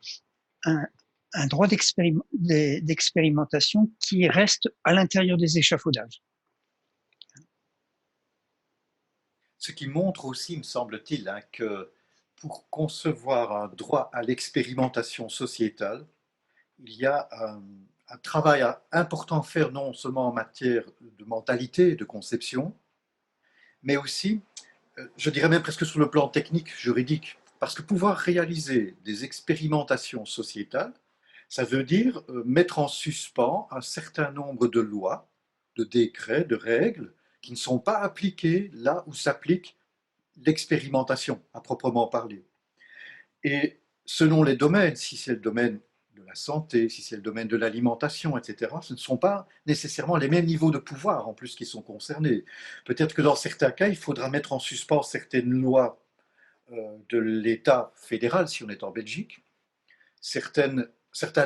droit d'expérimentation qui reste à l'intérieur des échafaudages. Ce qui montre aussi, me semble-t-il, hein, que pour concevoir un droit à l'expérimentation sociétale, il y a un travail important à faire, non seulement en matière de mentalité, de conception, mais aussi, je dirais même presque sur le plan technique, juridique. Parce que pouvoir réaliser des expérimentations sociétales, ça veut dire mettre en suspens un certain nombre de lois, de décrets, de règles, qui ne sont pas appliquées là où s'applique l'expérimentation, à proprement parler. Et selon les domaines, si c'est le domaine de la santé, si c'est le domaine de l'alimentation, etc., ce ne sont pas nécessairement les mêmes niveaux de pouvoir en plus qui sont concernés. Peut-être que dans certains cas, il faudra mettre en suspens certaines lois de l'État fédéral, si on est en Belgique, certains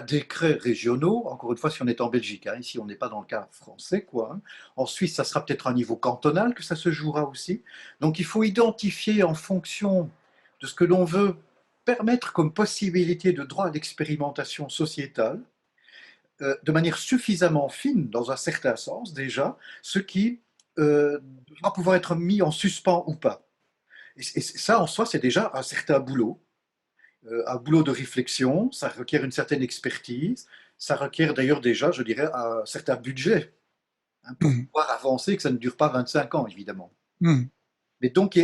décrets régionaux, encore une fois, si on est en Belgique, hein, ici on n'est pas dans le cas français, quoi. Hein. En Suisse, ça sera peut-être un niveau cantonal que ça se jouera aussi. Donc il faut identifier en fonction de ce que l'on veut permettre comme possibilité de droit à l'expérimentation sociétale, de manière suffisamment fine, dans un certain sens déjà, ce qui va pouvoir être mis en suspens ou pas. Et ça, en soi, c'est déjà un certain boulot, un boulot de réflexion, ça requiert une certaine expertise, ça requiert d'ailleurs déjà, je dirais, un certain budget, hein, pour Mhm. pouvoir avancer, que ça ne dure pas 25 ans, évidemment. Mhm. Mais donc,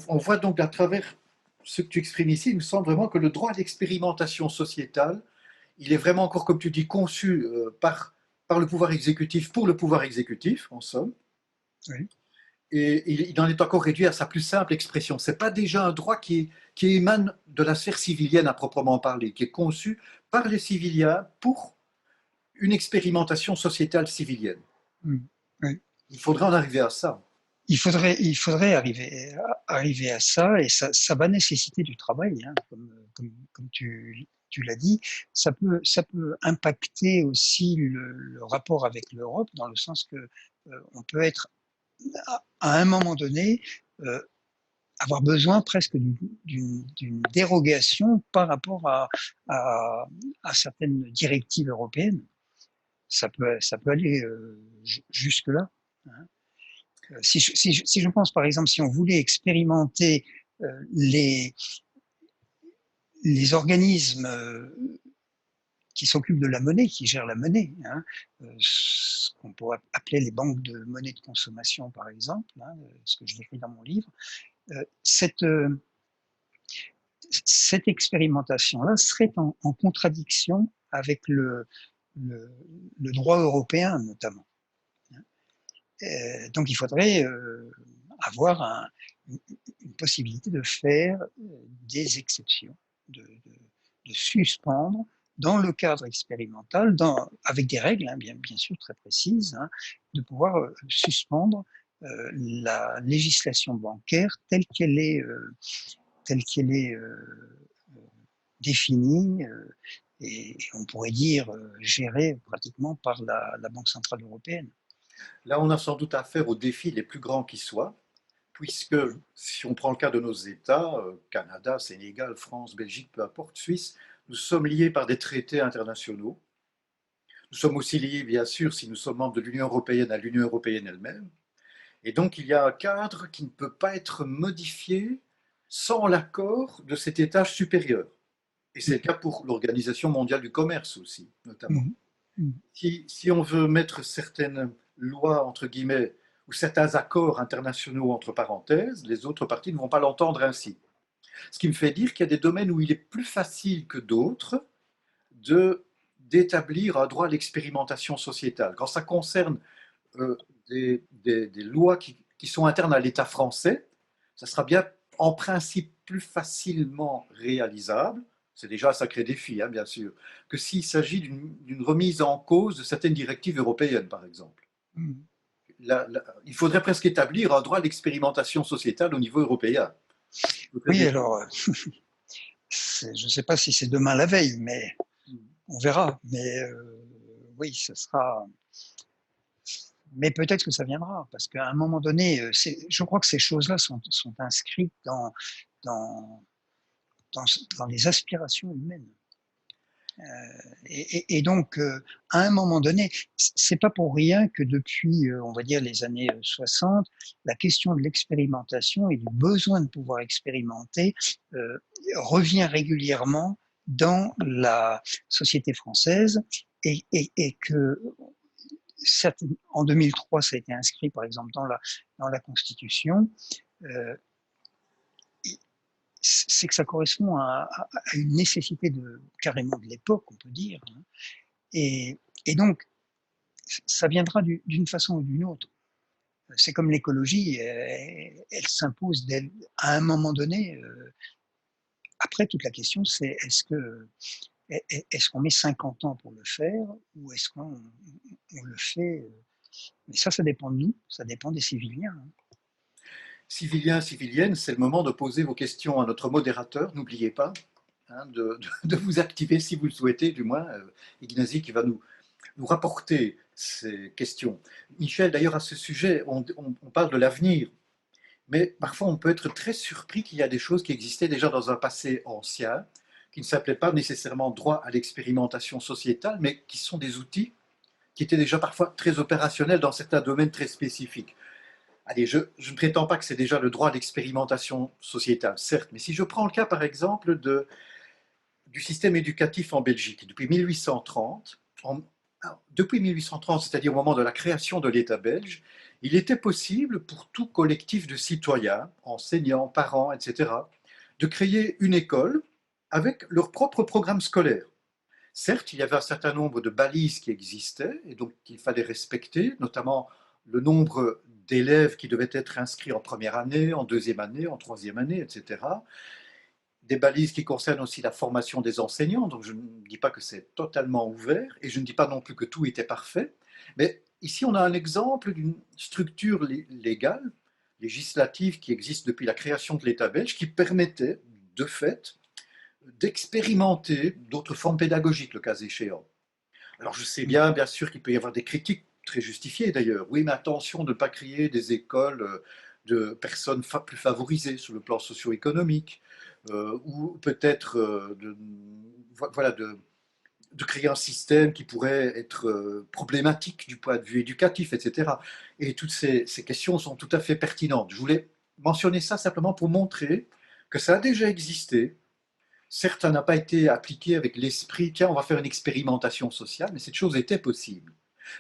on voit donc à travers ce que tu exprimes ici, il me semble vraiment que le droit à l'expérimentation sociétale, il est vraiment encore, comme tu dis, conçu par le pouvoir exécutif pour le pouvoir exécutif, en somme, Oui. et il en est encore réduit à sa plus simple expression. Ce n'est pas déjà un droit qui émane de la sphère civilienne à proprement parler, qui est conçu par les civiliens pour une expérimentation sociétale civilienne. Mhm. Oui. Il faudrait en arriver à ça. Il faudrait arriver à ça, et ça va nécessiter du travail, hein, comme tu l'as dit. Ça peut impacter aussi le rapport avec l'Europe, dans le sens que on peut être à un moment donné euh, avoir besoin presque d'une dérogation par rapport à, à certaines directives européennes. Ça peut aller jusque-là, hein. Si je pense, par exemple, si on voulait expérimenter les organismes qui s'occupent de la monnaie, qui gèrent la monnaie, hein, ce qu'on pourrait appeler les banques de monnaie de consommation, par exemple, hein, ce que je décris dans mon livre, euh, cette, euh, cette expérimentation-là serait en contradiction avec le, le droit européen, notamment. Donc il faudrait avoir une possibilité de faire des exceptions, de suspendre dans le cadre expérimental, avec des règles, hein, bien sûr très précises, hein, de pouvoir suspendre la législation bancaire telle qu'elle est définie, et on pourrait dire gérée pratiquement par la Banque centrale européenne. Là, on a sans doute affaire aux défis les plus grands qui soient, puisque si on prend le cas de nos États, Canada, Sénégal, France, Belgique, peu importe, Suisse, nous sommes liés par des traités internationaux. Nous sommes aussi liés, bien sûr, si nous sommes membres de l'Union européenne, à l'Union européenne elle-même. Et donc, il y a un cadre qui ne peut pas être modifié sans l'accord de cet étage supérieur. Et c'est le cas pour l'Organisation mondiale du commerce aussi, notamment. Mmh. Mmh. Si on veut mettre certaines lois, entre guillemets, ou certains accords internationaux entre parenthèses, les autres parties ne vont pas l'entendre ainsi. Ce qui me fait dire qu'il y a des domaines où il est plus facile que d'autres de d'établir un droit à l'expérimentation sociétale. Quand ça concerne euh, des lois qui sont internes à l'État français, ça sera bien en principe plus facilement réalisable. C'est déjà un sacré défi, hein, bien sûr, que s'il s'agit d'une remise en cause de certaines directives européennes, par exemple. Mmh. Il faudrait presque établir un droit à l'expérimentation sociétale au niveau européen. Oui, alors, je ne sais pas si c'est demain la veille, mais on verra. Mais oui, ce sera. Mais peut-être que ça viendra, parce qu'à un moment donné, je crois que ces choses-là sont inscrites dans, dans, dans les aspirations humaines. Et donc, à un moment donné, c'est pas pour rien que depuis, on va dire, les années 60, la question de l'expérimentation et du besoin de pouvoir expérimenter euh, revient régulièrement dans la société française, et que en 2003, ça a été inscrit, par exemple, dans la Constitution. Euh, c'est que ça correspond à une nécessité carrément de l'époque, on peut dire, hein. Et donc, ça viendra d'une façon ou d'une autre. C'est comme l'écologie, elle s'impose à un moment donné. Après, toute la question, c'est est-ce qu'on met 50 ans pour le faire, ou est-ce qu'on le fait. Mais ça dépend de nous, ça dépend des civiliens, hein. Civiliens, civiliennes, c'est le moment de poser vos questions à notre modérateur. N'oubliez pas, hein, de vous activer si vous le souhaitez, du moins, Ignazi qui va nous rapporter ces questions. Michel, d'ailleurs, à ce sujet, on parle de l'avenir, mais parfois on peut être très surpris qu'il y a des choses qui existaient déjà dans un passé ancien, qui ne s'appelaient pas nécessairement droit à l'expérimentation sociétale, mais qui sont des outils qui étaient déjà parfois très opérationnels dans certains domaines très spécifiques. Allez, je ne prétends pas que c'est déjà le droit à l'expérimentation sociétale, certes, mais si je prends le cas par exemple du système éducatif en Belgique, depuis 1830, depuis 1830, c'est-à-dire au moment de la création de l'État belge, il était possible pour tout collectif de citoyens, enseignants, parents, etc., de créer une école avec leur propre programme scolaire. Certes, il y avait un certain nombre de balises qui existaient et donc qu'il fallait respecter, notamment le nombre d'élèves qui devaient être inscrits en première année, en deuxième année, en troisième année, etc. Des balises qui concernent aussi la formation des enseignants, donc je ne dis pas que c'est totalement ouvert et je ne dis pas non plus que tout était parfait, mais ici on a un exemple d'une structure légale, législative qui existe depuis la création de l'État belge qui permettait de fait d'expérimenter d'autres formes pédagogiques, le cas échéant. Alors je sais bien sûr, qu'il peut y avoir des critiques très justifiées d'ailleurs. Oui, mais attention de ne pas créer des écoles de personnes plus favorisées sur le plan socio-économique, ou peut-être voilà, de créer un système qui pourrait être problématique du point de vue éducatif, etc. Et toutes ces questions sont tout à fait pertinentes. Je voulais mentionner ça simplement pour montrer que ça a déjà existé. Certes, ça n'a pas été appliqué avec l'esprit, tiens, on va faire une expérimentation sociale, mais cette chose était possible.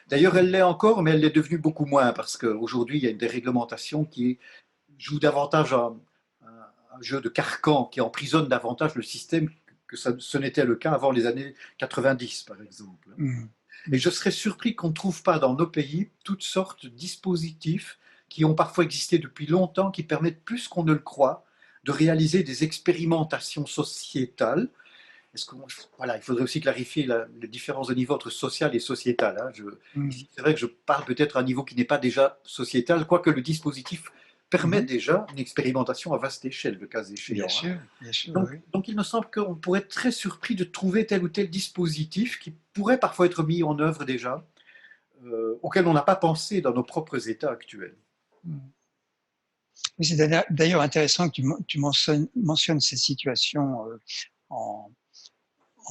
D'ailleurs, elle l'est encore, mais elle l'est devenue beaucoup moins, parce qu'aujourd'hui, il y a une déréglementation qui joue davantage un jeu de carcan, qui emprisonne davantage le système que ce n'était le cas avant les années 90, par exemple. Et je serais surpris qu'on ne trouve pas dans nos pays toutes sortes de dispositifs qui ont parfois existé depuis longtemps, qui permettent plus qu'on ne le croit de réaliser des expérimentations sociétales. Voilà, il faudrait aussi clarifier les différences de niveau entre social et sociétal. Hein. C'est vrai que je parle peut-être à un niveau qui n'est pas déjà sociétal, quoique le dispositif permet déjà une expérimentation à vaste échelle, le cas échéant. Bien sûr, bien sûr, donc il me semble qu'on pourrait être très surpris de trouver tel ou tel dispositif qui pourrait parfois être mis en œuvre déjà, auquel on n'a pas pensé dans nos propres États actuels. C'est d'ailleurs intéressant que tu mentionnes ces situations en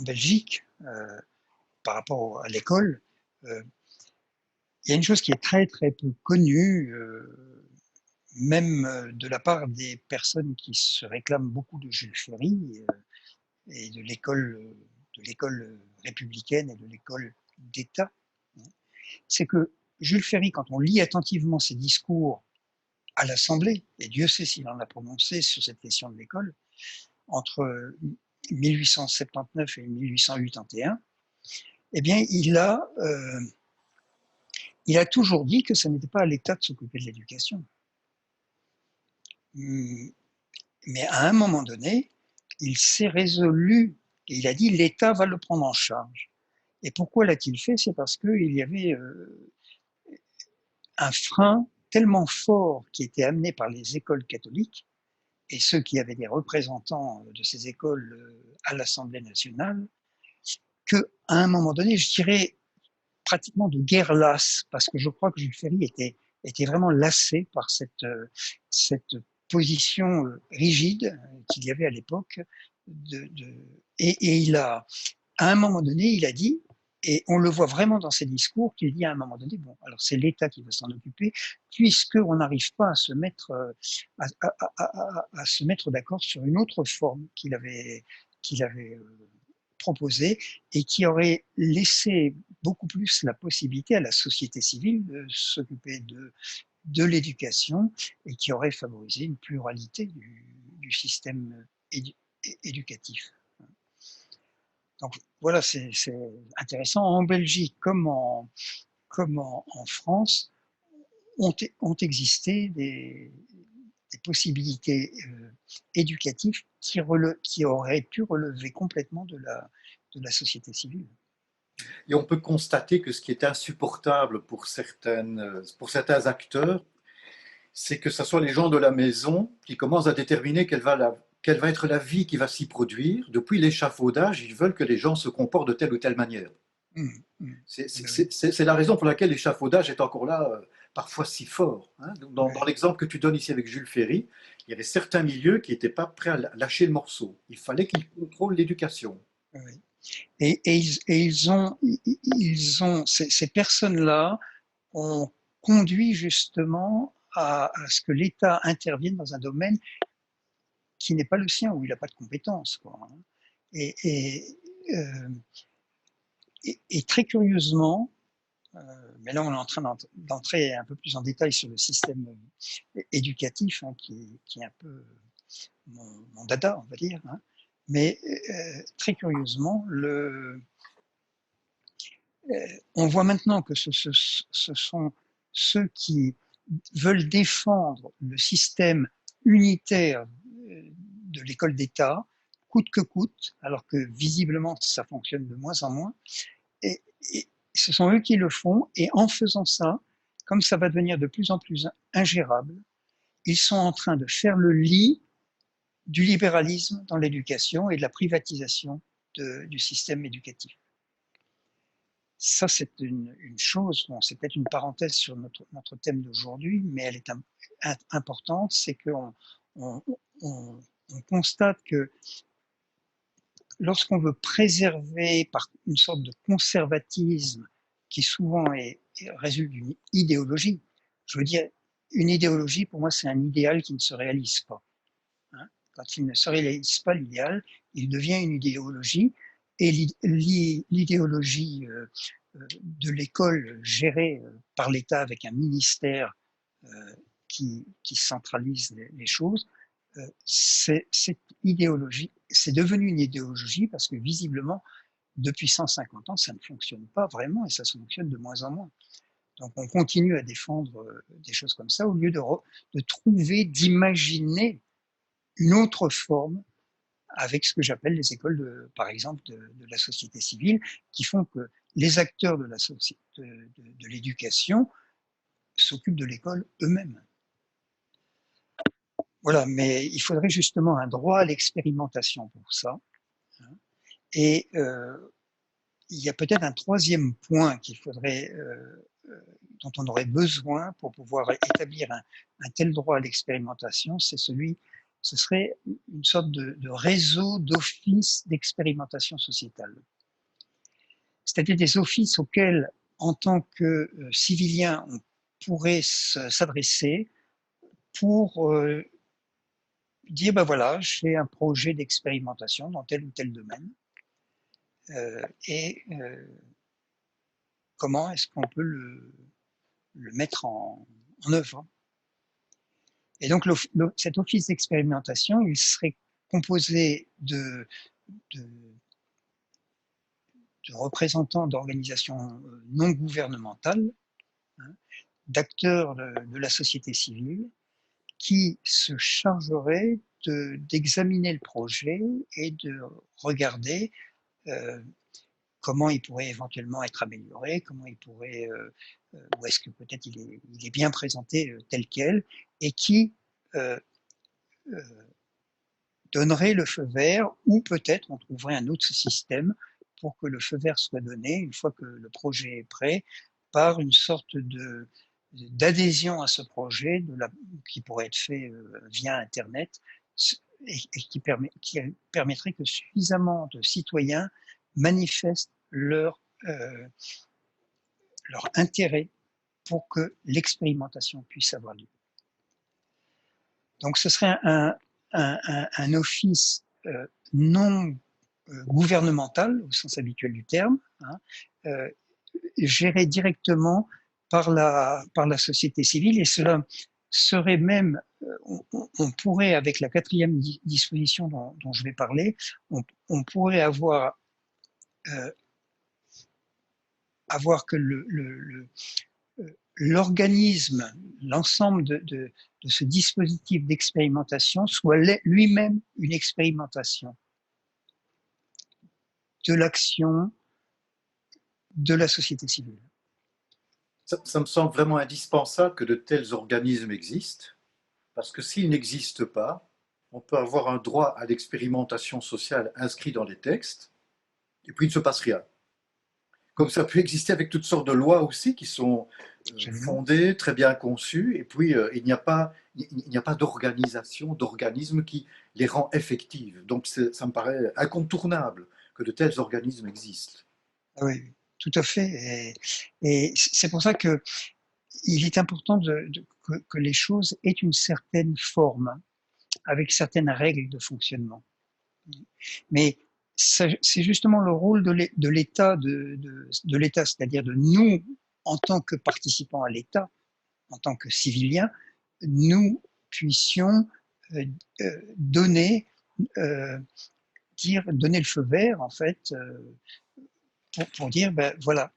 Belgique par rapport à l'école. Il y a une chose qui est très très peu connue, même de la part des personnes qui se réclament beaucoup de Jules Ferry et de l'école républicaine et de l'école d'État, c'est que Jules Ferry, quand on lit attentivement ses discours à l'Assemblée, et Dieu sait s'il en a prononcé sur cette question de l'école, entre 1879 et 1881, eh bien, il a toujours dit que ce n'était pas à l'État de s'occuper de l'éducation. Mais à un moment donné, il s'est résolu, et il a dit l'État va le prendre en charge. Et pourquoi l'a-t-il fait? C'est parce qu'il y avait un frein tellement fort qui était amené par les écoles catholiques et ceux qui avaient des représentants de ces écoles à l'Assemblée nationale, qu'à un moment donné, je dirais pratiquement de guerre lasse, parce que je crois que Jules Ferry était vraiment lassé par cette position rigide qu'il y avait à l'époque. Et il a, à un moment donné, il a dit, et on le voit vraiment dans ses discours, qu'il dit à un moment donné, bon, alors c'est l'État qui va s'en occuper, puisqu'on n'arrive pas à se mettre, à se mettre d'accord sur une autre forme qu'il avait proposée et qui aurait laissé beaucoup plus la possibilité à la société civile de s'occuper de l'éducation et qui aurait favorisé une pluralité du système éducatif. Donc voilà, c'est intéressant. En Belgique comme en France, ont existé des possibilités éducatives qui auraient pu relever complètement de la société civile. Et on peut constater que ce qui est insupportable pour certains acteurs, c'est que ce soit les gens de la maison qui commencent à déterminer quelle va être la vie qui va s'y produire. Depuis l'échafaudage, ils veulent que les gens se comportent de telle ou telle manière. Mmh, mmh. Ben oui, C'est la raison pour laquelle l'échafaudage est encore là, parfois si fort, hein. Dans ouais, l'exemple que tu donnes ici avec Jules Ferry, il y avait certains milieux qui n'étaient pas prêts à lâcher le morceau. Il fallait qu'ils contrôlent l'éducation. ouais. Et ces personnes-là ont conduit justement à ce que l'État intervienne dans un domaine qui n'est pas le sien, où il n'a pas de compétences, quoi, hein. Et, et, euh, et très curieusement, mais là on est en train d'entrer un peu plus en détail sur le système éducatif, hein, qui est un peu mon dada, on va dire, hein. Mais très curieusement, on voit maintenant que ce sont ceux qui veulent défendre le système unitaire de l'école d'État, coûte que coûte, alors que visiblement ça fonctionne de moins en moins. Et, et ce sont eux qui le font, et en faisant ça, comme ça va devenir de plus en plus ingérable, ils sont en train de faire le lit du libéralisme dans l'éducation et de la privatisation du système éducatif. Ça, c'est une chose, bon, c'est peut-être une parenthèse sur notre thème d'aujourd'hui, mais elle est importante, c'est qu'on on, on constate que lorsqu'on veut préserver par une sorte de conservatisme qui souvent résulte d'une idéologie, je veux dire, une idéologie, pour moi, c'est un idéal qui ne se réalise pas, hein. Quand il ne se réalise pas l'idéal, il devient une idéologie, et l'idéologie de l'école gérée par l'État avec un ministère qui centralise les choses, cette idéologie, c'est devenu une idéologie parce que visiblement, depuis 150 ans, ça ne fonctionne pas vraiment, et ça fonctionne de moins en moins. Donc on continue à défendre des choses comme ça au lieu de trouver, d'imaginer une autre forme avec ce que j'appelle les écoles, par exemple, de la société civile, qui font que les acteurs de de l'éducation s'occupent de l'école eux-mêmes. Voilà, mais il faudrait justement un droit à l'expérimentation pour ça, hein. Et il y a peut-être un troisième point dont on aurait besoin pour pouvoir établir un tel droit à l'expérimentation, ce serait une sorte de réseau d'offices d'expérimentation sociétale. C'est-à-dire des offices auxquels, en tant que civiliens, on pourrait s'adresser pour dire, ben voilà, j'ai un projet d'expérimentation dans tel ou tel domaine, et comment est-ce qu'on peut le mettre en œuvre. Et donc cet office d'expérimentation, il serait composé de, de représentants d'organisations non gouvernementales, hein, d'acteurs de la société civile, qui se chargeraient d'examiner le projet et de regarder euh, comment il pourrait éventuellement être amélioré, comment il pourrait, ou est-ce que peut-être il est bien présenté tel quel, et qui euh, euh, donnerait le feu vert, ou peut-être on trouverait un autre système pour que le feu vert soit donné une fois que le projet est prêt, par une sorte d'adhésion à ce projet qui pourrait être fait via Internet, et qui permettrait que suffisamment de citoyens manifestent leur intérêt pour que l'expérimentation puisse avoir lieu. Donc ce serait un office non gouvernemental au sens habituel du terme, hein, géré directement par la société civile, et cela serait même, on pourrait, avec la quatrième disposition dont je vais parler, on pourrait euh, avoir que l'organisme, l'ensemble de ce dispositif d'expérimentation soit lui-même une expérimentation de l'action de la société civile. Ça me semble vraiment indispensable que de tels organismes existent, parce que s'ils n'existent pas, on peut avoir un droit à l'expérimentation sociale inscrit dans les textes, et puis il ne se passe rien. Comme ça peut exister avec toutes sortes de lois aussi qui sont Absolument. fondées, très bien conçues, et puis il n'y a pas d'organisation, d'organisme qui les rend effectives. Donc ça me paraît incontournable que de tels organismes existent. Ah oui, tout à fait. Et c'est pour ça que il est important que les choses aient une certaine forme, avec certaines règles de fonctionnement. Mais c'est justement le rôle de l'État, de l'État, c'est-à-dire de nous, en tant que participants à l'État, en tant que civiliens, nous puissions euh, donner, euh, donner le feu vert, en fait, pour dire, ben voilà,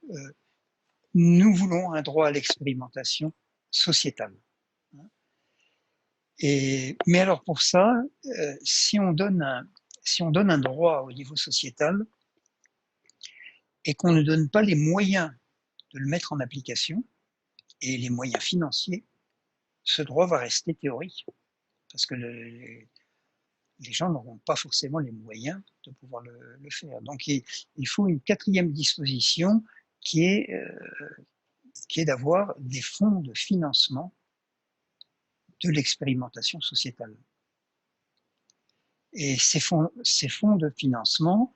nous voulons un droit à l'expérimentation sociétale. Mais alors pour ça, si on donne un droit au niveau sociétal et qu'on ne donne pas les moyens de le mettre en application et les moyens financiers, ce droit va rester théorique parce que les gens n'auront pas forcément les moyens de pouvoir le faire. Donc il faut une quatrième disposition qui est, euh, qui est d'avoir des fonds de financement de l'expérimentation sociétale. Et ces fonds de financement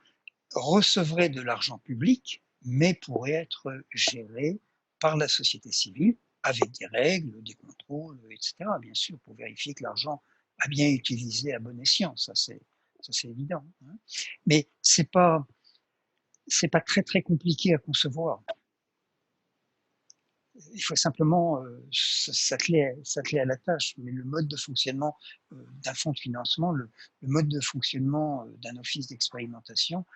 recevraient de l'argent public, mais pourraient être gérés par la société civile avec des règles, des contrôles, etc. Bien sûr, pour vérifier que l'argent a bien été utilisé à bon escient, ça c'est évident. Hein. Mais c'est pas très très compliqué à concevoir. Il faut simplement s'atteler à la tâche. Mais le mode de fonctionnement d'un fonds de financement, le mode de fonctionnement d'un office d'expérimentation,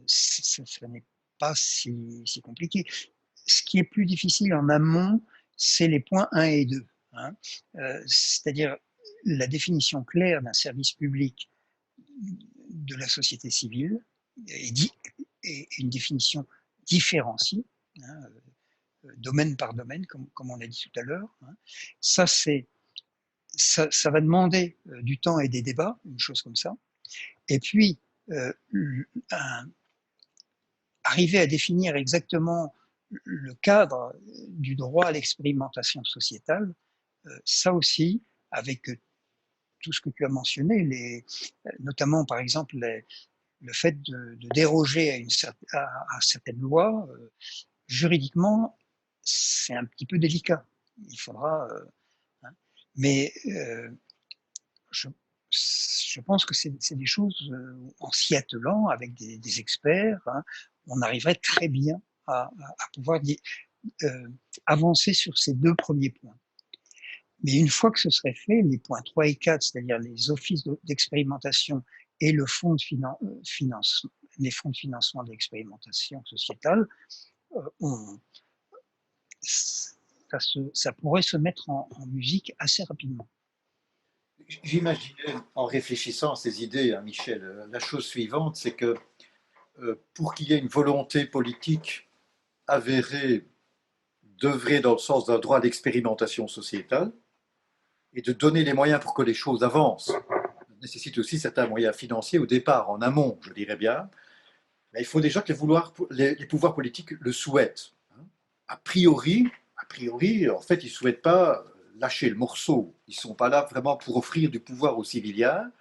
ça n'est pas si compliqué. Ce qui est plus difficile en amont, c'est les points 1 et 2. Hein. C'est-à-dire la définition claire d'un service public de la société civile et une définition différenciée. Hein, domaine par domaine, comme on a dit tout à l'heure. Hein. Ça, ça va demander du temps et des débats, une chose comme ça. Et puis, euh, arriver à définir exactement le cadre du droit à l'expérimentation sociétale, ça aussi, avec tout ce que tu as mentionné, notamment par exemple le fait de déroger à certaines lois, juridiquement, c'est un petit peu délicat. Il faudra. Hein, mais je pense que c'est des choses, en s'y attelant avec des experts, hein, on arriverait très bien à pouvoir avancer sur ces deux premiers points. Mais une fois que ce serait fait, les points 3 et 4, c'est-à-dire les offices d'expérimentation et le fonds de financement, les fonds de financement de l'expérimentation sociétale, on, ça pourrait se mettre en musique assez rapidement. J'imaginais, en réfléchissant à ces idées, hein, Michel, la chose suivante, c'est que pour qu'il y ait une volonté politique avérée d'œuvrer dans le sens d'un droit d'expérimentation sociétale et de donner les moyens pour que les choses avancent, ça nécessite aussi certains moyens financiers au départ, en amont, je dirais bien, mais il faut déjà que les pouvoirs politiques le souhaitent. Hein. A priori, en fait, ils ne souhaitent pas lâcher le morceau. Ils ne sont pas là vraiment pour offrir du pouvoir aux civiliens,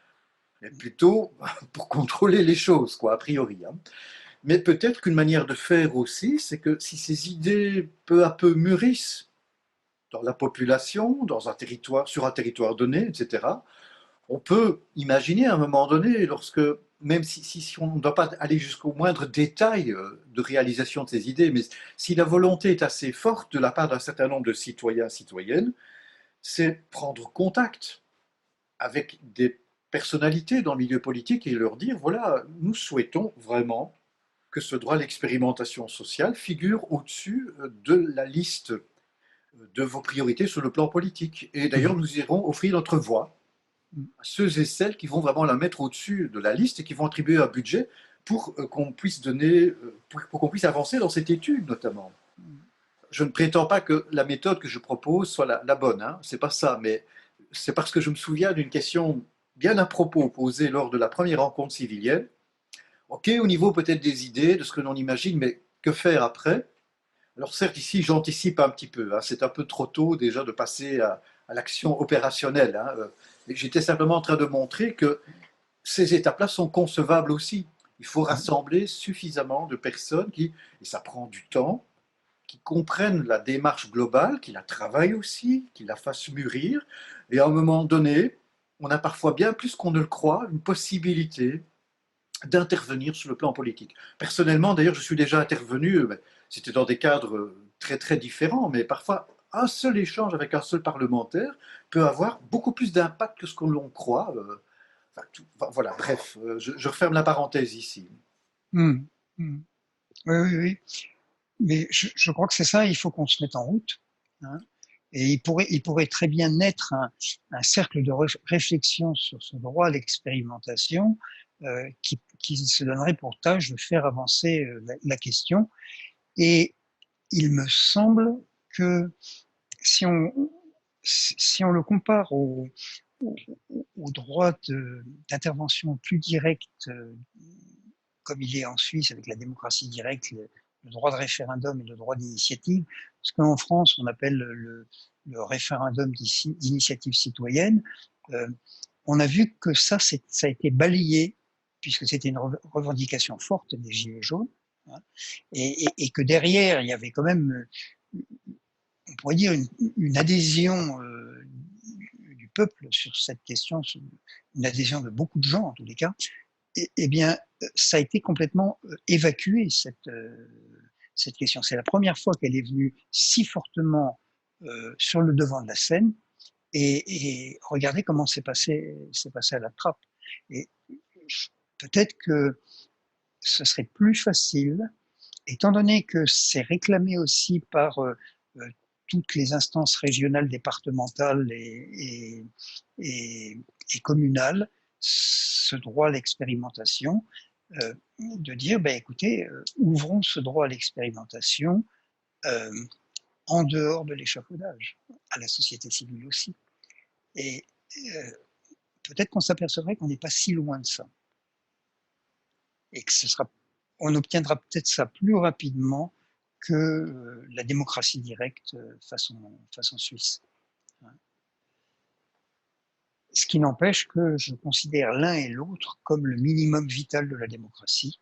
mais plutôt pour contrôler les choses, quoi, a priori. Hein. Mais peut-être qu'une manière de faire aussi, c'est que si ces idées peu à peu mûrissent dans la population, sur un territoire donné, etc., on peut imaginer à un moment donné, même si on ne doit pas aller jusqu'au moindre détail de réalisation de ces idées, mais si la volonté est assez forte de la part d'un certain nombre de citoyens, citoyennes, c'est prendre contact avec des personnalités dans le milieu politique et leur dire, voilà, nous souhaitons vraiment que ce droit à l'expérimentation sociale figure au-dessus de la liste de vos priorités sur le plan politique. Et d'ailleurs, nous irons offrir notre voix à ceux et celles qui vont vraiment la mettre au-dessus de la liste et qui vont attribuer un budget pour qu'on puisse pour qu'on puisse avancer dans cette étude notamment. Je ne prétends pas que la méthode que je propose soit la bonne, hein, c'est pas ça, mais c'est parce que je me souviens d'une question bien à propos posée lors de la première rencontre civilienne. Ok, au niveau peut-être des idées, de ce que l'on imagine, mais Que faire après? Alors certes, ici, j'anticipe un petit peu, hein, c'est un peu trop tôt déjà de passer à l'action opérationnelle, hein, j'étais simplement en train de montrer que ces étapes-là sont concevables aussi. Il faut rassembler suffisamment de personnes qui, et ça prend du temps, qui comprennent la démarche globale, qui la travaillent aussi, qui la fassent mûrir. Et à un moment donné, on a parfois bien plus qu'on ne le croit, une possibilité d'intervenir sur le plan politique. Personnellement, d'ailleurs, je suis déjà intervenu, c'était dans des cadres très très différents, mais parfois un seul échange avec un seul parlementaire peut avoir beaucoup plus d'impact que ce qu'on l'on croit. Voilà, bref, je referme la parenthèse ici. Mmh. Mmh. Oui, oui, oui. Mais je crois que c'est ça, il faut qu'on se mette en route, hein. Et il pourrait très bien naître un cercle de réflexion sur ce droit à l'expérimentation qui se donnerait pour tâche de faire avancer la question. Et il me semble que si on, si on le compare au, au droit d'intervention plus directe comme il est en Suisse avec la démocratie directe, le droit de référendum et le droit d'initiative, ce qu'en France on appelle le référendum d'initiative citoyenne, on a vu que ça a été balayé, puisque c'était une revendication forte des Gilets jaunes, hein, et que derrière, il y avait quand même, on pourrait dire, une adhésion du peuple sur cette question, une adhésion de beaucoup de gens en tous les cas, eh bien, ça a été complètement évacué, cette question. C'est la première fois qu'elle est venue si fortement sur le devant de la scène. Et regardez comment c'est passé à la trappe. Et peut-être que ce serait plus facile, étant donné que c'est réclamé aussi par toutes les instances régionales, départementales et communales, ce droit à l'expérimentation, de dire, ben, écoutez, ouvrons ce droit à l'expérimentation en dehors de l'échafaudage, à la société civile aussi. Et peut-être qu'on s'apercevrait qu'on n'est pas si loin de ça. Et que on obtiendra peut-être ça plus rapidement que la démocratie directe façon suisse. Ce qui n'empêche que je considère l'un et l'autre comme le minimum vital de la démocratie.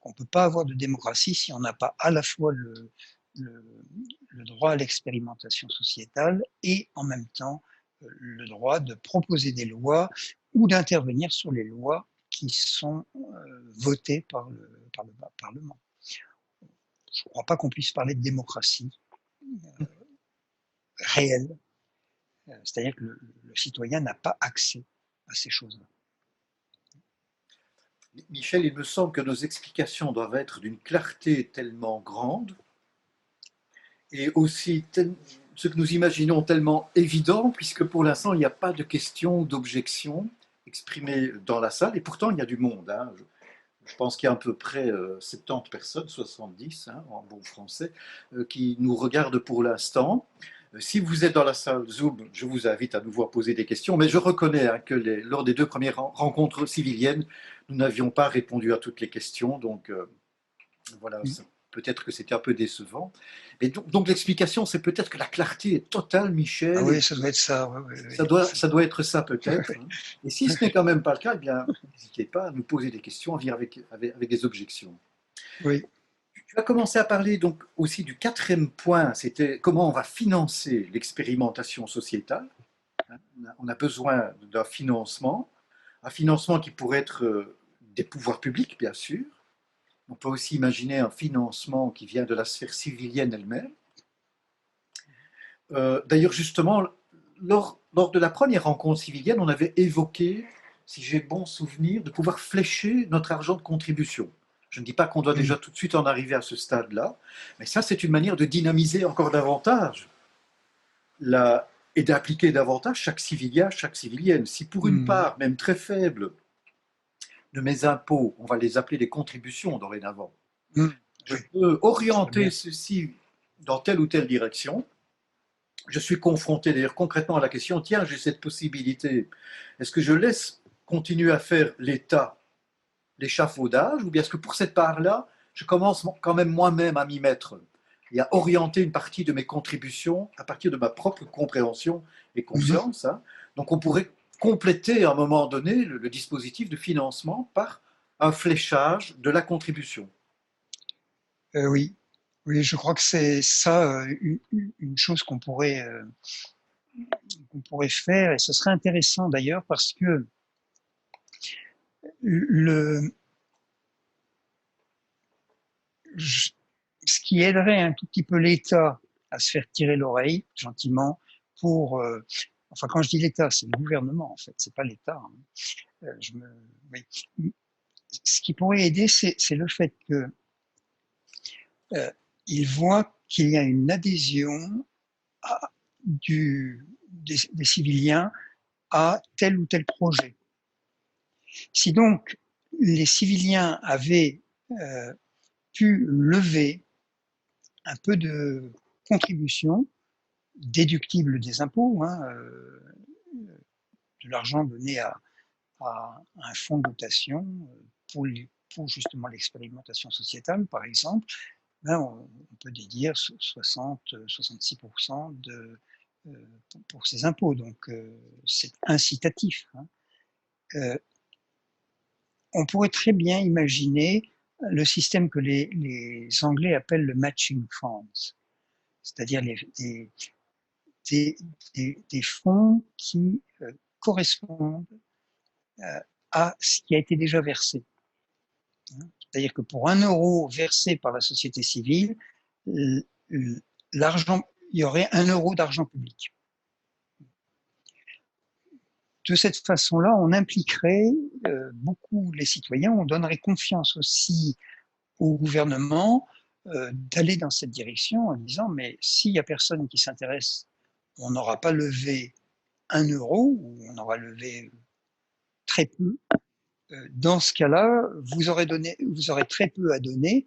On ne peut pas avoir de démocratie si on n'a pas à la fois le droit à l'expérimentation sociétale et en même temps le droit de proposer des lois ou d'intervenir sur les lois qui sont votées par le Parlement. Je ne crois pas qu'on puisse parler de démocratie réelle. C'est-à-dire que le citoyen n'a pas accès à ces choses-là. Michel, il me semble que nos explications doivent être d'une clarté tellement grande et aussi ce que nous imaginons tellement évident, puisque pour l'instant, il n'y a pas de questions ou d'objections exprimées dans la salle, et pourtant, il y a du monde. Hein. Je pense qu'il y a à peu près 70 personnes, 70 hein, en bon français, qui nous regardent pour l'instant. Si vous êtes dans la salle Zoom, je vous invite à nous voir poser des questions, mais je reconnais hein, que lors des 2 premières rencontres civiliennes, nous n'avions pas répondu à toutes les questions, donc voilà, peut-être que c'était un peu décevant. Et donc l'explication, c'est peut-être que la clarté est totale, Michel. Ah oui, ça doit être ça. Oui, ça doit être ça peut-être. Hein. Et si ce n'est quand même pas le cas, eh bien, n'hésitez pas à nous poser des questions, à venir avec des objections. Oui. Tu as commencé à parler donc aussi du 4e point, c'était comment on va financer l'expérimentation sociétale. On a besoin d'un financement, un financement qui pourrait être des pouvoirs publics, bien sûr. On peut aussi imaginer un financement qui vient de la sphère civilienne elle-même. D'ailleurs, justement, lors de la première rencontre civilienne, on avait évoqué, si j'ai bon souvenir, de pouvoir flécher notre argent de contribution. Je ne dis pas qu'on doit déjà tout de suite en arriver à ce stade-là, mais ça, c'est une manière de dynamiser encore davantage et d'appliquer davantage chaque civilia, chaque civilienne. Si pour une part, même très faible, de mes impôts, on va les appeler des contributions dorénavant, je peux orienter ceci dans telle ou telle direction. Je suis confronté d'ailleurs concrètement à la question, tiens, j'ai cette possibilité, est-ce que je laisse continuer à faire l'État, l'échafaudage, ou bien est-ce que pour cette part-là, je commence quand même moi-même à m'y mettre et à orienter une partie de mes contributions à partir de ma propre compréhension et Mhm. conscience, hein. Donc on pourrait compléter à un moment donné le dispositif de financement par un fléchage de la contribution. Oui, oui, je crois que c'est ça une chose qu'on pourrait faire, et ce serait intéressant d'ailleurs parce que le, ce qui aiderait un tout petit peu l'État à se faire tirer l'oreille gentiment pour, enfin quand je dis l'État, c'est le gouvernement en fait, c'est pas l'État. Hein. Je me, oui. Ce qui pourrait aider, c'est le fait que il voit qu'il y a une adhésion à, des civiliens à tel ou tel projet. Si donc les civiliens avaient pu lever un peu de contribution déductible des impôts, hein, de l'argent donné à un fonds de dotation pour, pour justement l'expérimentation sociétale, par exemple, ben on peut déduire 60-66% pour ces impôts. Donc c'est incitatif. Hein. On pourrait très bien imaginer le système que les Anglais appellent le matching funds, c'est-à-dire des, des fonds qui correspondent à ce qui a été déjà versé. C'est-à-dire que pour 1 euro versé par la société civile, l'argent, il y aurait 1 euro d'argent public. De cette façon-là, on impliquerait beaucoup les citoyens, on donnerait confiance aussi au gouvernement d'aller dans cette direction en disant mais s'il n'y a personne qui s'intéresse, on n'aura pas levé 1 euro, ou on aura levé très peu. Dans ce cas-là, vous aurez très peu à donner,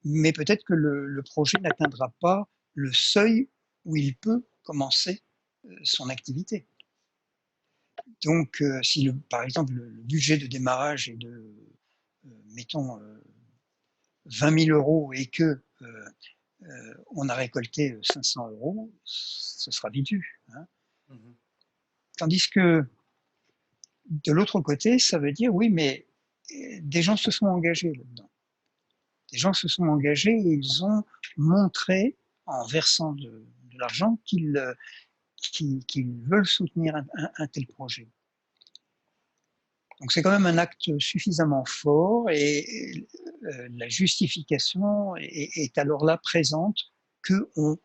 mais peut-être que le projet n'atteindra pas le seuil où il peut commencer son activité. Donc, si par exemple le budget de démarrage est de, mettons, 20 000 euros et que on a récolté 500 euros, ce sera vite vu. Hein. Mhm. Tandis que de l'autre côté, ça veut dire oui, mais des gens se sont engagés là-dedans. Des gens se sont engagés et ils ont montré, en versant de l'argent, qu'ils veulent soutenir un tel projet. Donc c'est quand même un acte suffisamment fort et la justification est alors là présente que, euh,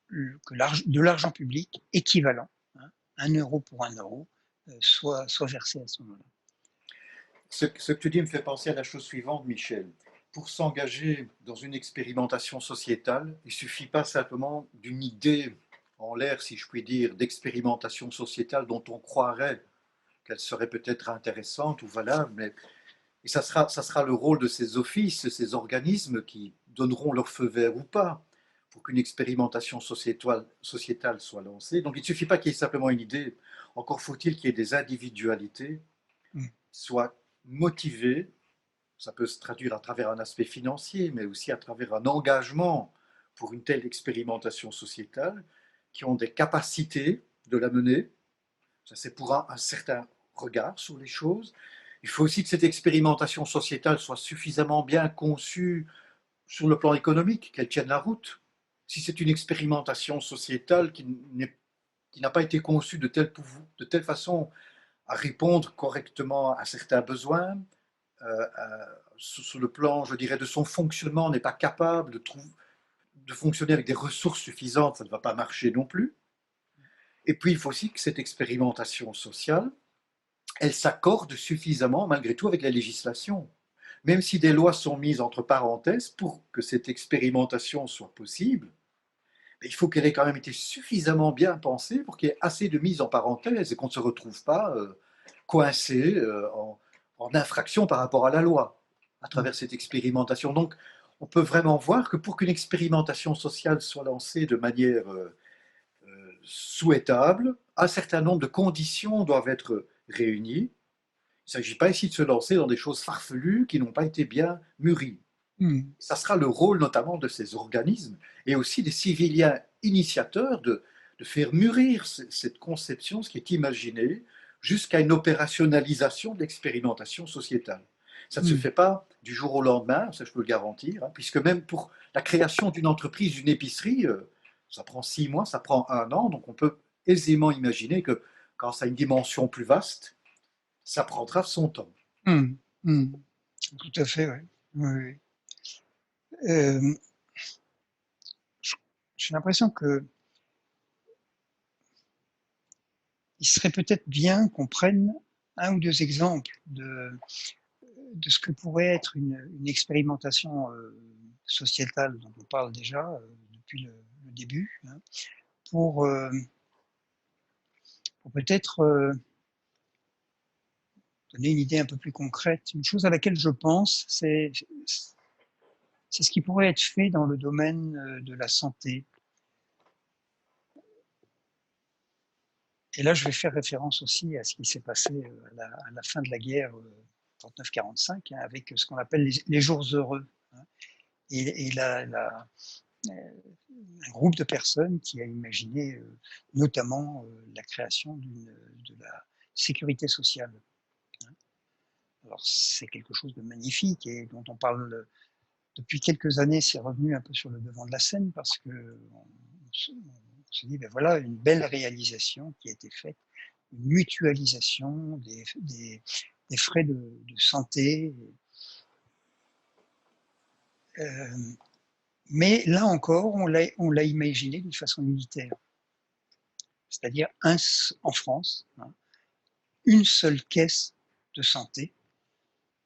que de l'argent public équivalent, hein, 1 euro pour 1 euro, soit versé à ce moment-là. Ce que tu dis me fait penser à la chose suivante, Michel. Pour s'engager dans une expérimentation sociétale, il ne suffit pas simplement d'une idée en l'air, si je puis dire, d'expérimentation sociétale dont on croirait qu'elle serait peut-être intéressante ou valable, mais et ça sera le rôle de ces offices, ces organismes qui donneront leur feu vert ou pas pour qu'une expérimentation sociétale soit lancée. Donc il ne suffit pas qu'il y ait simplement une idée, encore faut-il qu'il y ait des individualités Mm. qui soient motivées. Ça peut se traduire à travers un aspect financier, mais aussi à travers un engagement pour une telle expérimentation sociétale, qui ont des capacités de la mener. Ça, c'est pour un certain regard sur les choses. Il faut aussi que cette expérimentation sociétale soit suffisamment bien conçue sur le plan économique, qu'elle tienne la route. Si c'est une expérimentation sociétale qui n'a pas été conçue de telle façon à répondre correctement à certains besoins, euh, sur le plan, je dirais, de son fonctionnement, n'est pas capable de fonctionner avec des ressources suffisantes, ça ne va pas marcher non plus. Et puis, il faut aussi que cette expérimentation sociale, elle s'accorde suffisamment, malgré tout, avec la législation. Même si des lois sont mises entre parenthèses pour que cette expérimentation soit possible, il faut qu'elle ait quand même été suffisamment bien pensée pour qu'il y ait assez de mise en parenthèse et qu'on ne se retrouve pas coincé en infraction par rapport à la loi à travers cette expérimentation. Donc, on peut vraiment voir que pour qu'une expérimentation sociale soit lancée de manière souhaitable, un certain nombre de conditions doivent être réunies. Il ne s'agit pas ici de se lancer dans des choses farfelues qui n'ont pas été bien mûries. Hmm. Ça sera le rôle notamment de ces organismes et aussi des civiliens initiateurs de faire mûrir cette conception, ce qui est imaginé, jusqu'à une opérationnalisation de l'expérimentation sociétale. Ça ne se Hmm. fait pas du jour au lendemain, ça je peux le garantir, hein, puisque même pour la création d'une entreprise, d'une épicerie, ça prend 6 mois, ça prend 1 an, donc on peut aisément imaginer que quand ça a une dimension plus vaste, ça prendra son temps. Hmm. Hmm. Tout à fait, ouais. Oui. Oui. Euh, j'ai l'impression que il serait peut-être bien qu'on prenne un ou deux exemples de ce que pourrait être une expérimentation sociétale dont on parle déjà depuis le début, hein, pour, euh, pour peut-être donner une idée un peu plus concrète. Une chose à laquelle je pense, c'est ce qui pourrait être fait dans le domaine de la santé. Et là, je vais faire référence aussi à ce qui s'est passé à la fin de la guerre 39-45, hein, avec ce qu'on appelle les jours heureux, hein. Et un groupe de personnes qui a imaginé notamment la création de la sécurité sociale, hein. Alors c'est quelque chose de magnifique et dont on parle depuis quelques années, c'est revenu un peu sur le devant de la scène parce que on se dit, ben voilà, une belle réalisation qui a été faite, une mutualisation des frais de santé. Euh, mais là encore, on l'a imaginé d'une façon unitaire, c'est-à-dire en France, hein, une seule caisse de santé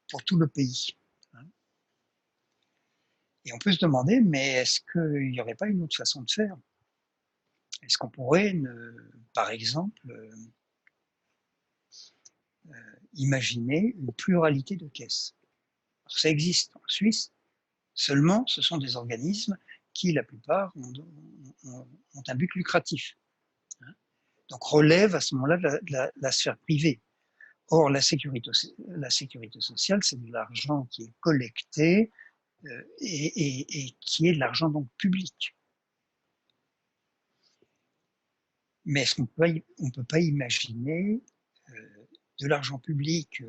pour tout le pays, hein. Et on peut se demander, mais est-ce qu'il n'y aurait pas une autre façon de faire? Est-ce qu'on pourrait, par exemple, imaginer une pluralité de caisses? Alors, ça existe en Suisse, seulement ce sont des organismes qui, la plupart, ont un but lucratif, hein. Donc relève à ce moment-là de la sphère privée. Or, la sécurité sociale, c'est de l'argent qui est collecté et qui est de l'argent donc public. Mais est-ce qu'on ne peut pas imaginer de l'argent public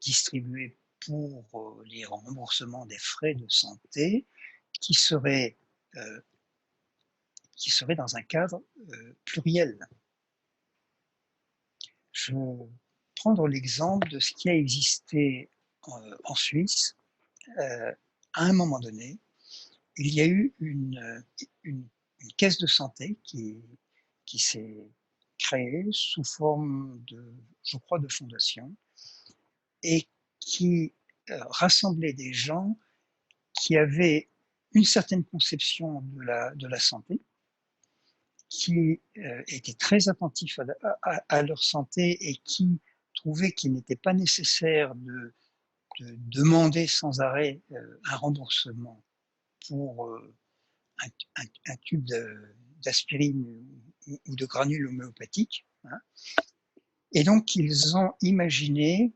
distribué pour les remboursements des frais de santé qui serait, euh, qui serait dans un cadre pluriel? Je vais prendre l'exemple de ce qui a existé en Suisse. À un moment donné, il y a eu une caisse de santé qui s'est créée sous forme de, je crois, de fondation et qui rassemblait des gens qui avaient une certaine conception de la santé, qui étaient très attentifs à leur santé et qui trouvaient qu'il n'était pas nécessaire de demander sans arrêt un remboursement pour un tube d'aspirine ou de granules homéopathiques, hein. Et donc, ils ont imaginé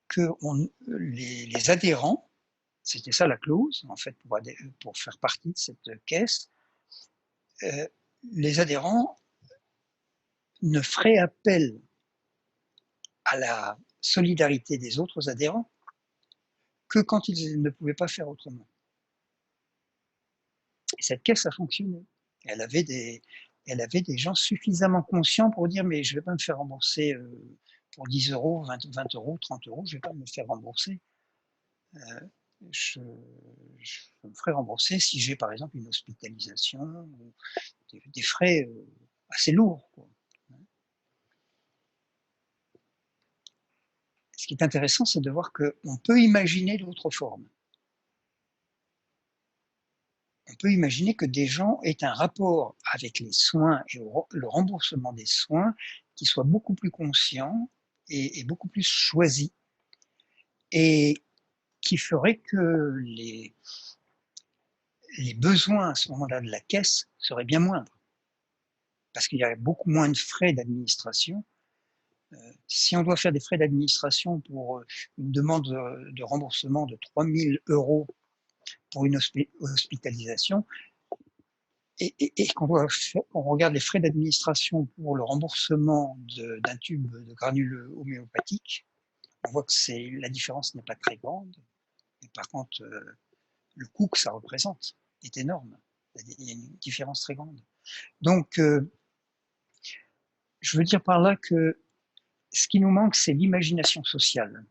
que les adhérents, c'était ça la clause, en fait, pour faire partie de cette caisse, euh, les adhérents ne feraient appel à la solidarité des autres adhérents que quand ils ne pouvaient pas faire autrement. Et cette caisse a fonctionné. Elle avait elle avait des gens suffisamment conscients pour dire mais je ne vais pas me faire rembourser pour 10 euros, 20 euros, 30 euros, je ne vais pas me faire rembourser. Euh, je, je, me ferai rembourser si j'ai par exemple une hospitalisation ou des frais assez lourds, quoi. Ce qui est intéressant, c'est de voir qu'on peut imaginer d'autres formes. On peut imaginer que des gens aient un rapport avec les soins et le remboursement des soins qui soit beaucoup plus conscient et beaucoup plus choisi et qui ferait que les besoins à ce moment-là de la caisse seraient bien moindres parce qu'il y aurait beaucoup moins de frais d'administration Si on doit faire des frais d'administration pour une demande de remboursement de 3 000 € pour une hospitalisation, et qu'on regarde les frais d'administration pour le remboursement d'un tube de granules homéopathiques, on voit que la différence n'est pas très grande. Et par contre, le coût que ça représente est énorme. Il y a une différence très grande. Donc, je veux dire par là que ce qui nous manque, c'est l'imagination sociale.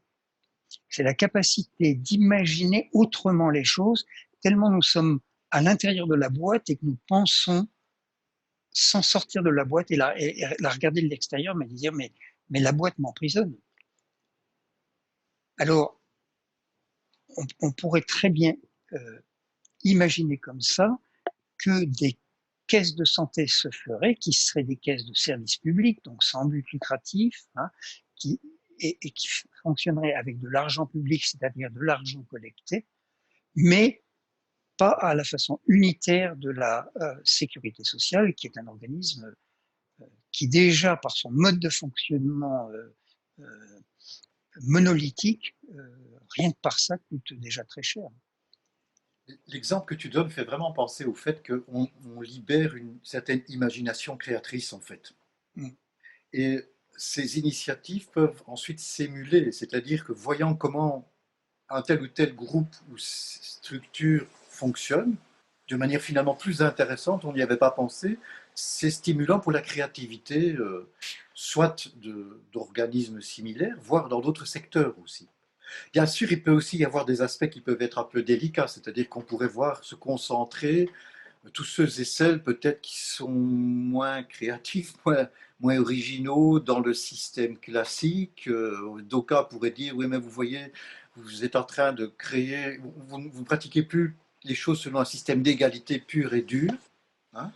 C'est la capacité d'imaginer autrement les choses, tellement nous sommes à l'intérieur de la boîte et que nous pensons sans sortir de la boîte et la regarder de l'extérieur, mais dire mais la boîte m'emprisonne. Alors, on pourrait très bien imaginer comme ça que des caisses de santé se feraient, qui seraient des caisses de service public, donc sans but lucratif, hein, qui fonctionneraient avec de l'argent public, c'est-à-dire de l'argent collecté, mais pas à la façon unitaire de la sécurité sociale, qui est un organisme qui déjà, par son mode de fonctionnement monolithique, rien que par ça coûte déjà très cher. L'exemple que tu donnes fait vraiment penser au fait qu'on libère une certaine imagination créatrice, en fait. Mm. Et ces initiatives peuvent ensuite s'émuler, c'est-à-dire que voyant comment un tel ou tel groupe ou structure fonctionne, de manière finalement plus intéressante, on n'y avait pas pensé, c'est stimulant pour la créativité, soit d'organismes similaires, voire dans d'autres secteurs aussi. Bien sûr, il peut aussi y avoir des aspects qui peuvent être un peu délicats, c'est-à-dire qu'on pourrait voir se concentrer tous ceux et celles peut-être qui sont moins créatifs, moins originaux dans le système classique. D'aucuns pourraient dire, oui, mais vous voyez, vous êtes en train de créer, vous ne pratiquez plus les choses selon un système d'égalité pur et dur. Hein.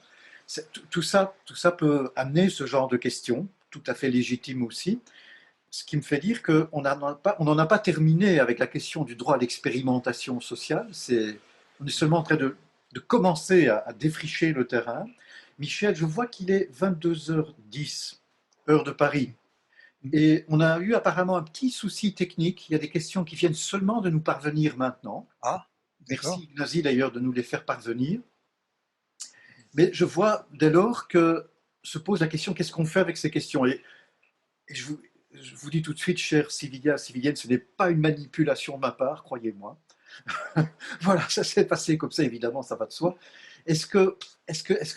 Tout ça peut amener ce genre de questions, tout à fait légitimes aussi. Ce qui me fait dire qu'on n'en a pas terminé avec la question du droit à l'expérimentation sociale. On est seulement en train de commencer à défricher le terrain. Michel, je vois qu'il est 22h10, heure de Paris. Et on a eu apparemment un petit souci technique. Il y a des questions qui viennent seulement de nous parvenir maintenant. Ah, d'accord. Merci Ignacy d'ailleurs de nous les faire parvenir. Mais je vois dès lors que se pose la question, qu'est-ce qu'on fait avec ces questions? Et je vous dis tout de suite, cher Civilia, Civilienne, ce n'est pas une manipulation de ma part, croyez-moi. Voilà, ça s'est passé comme ça, évidemment, ça va de soi. Est-ce que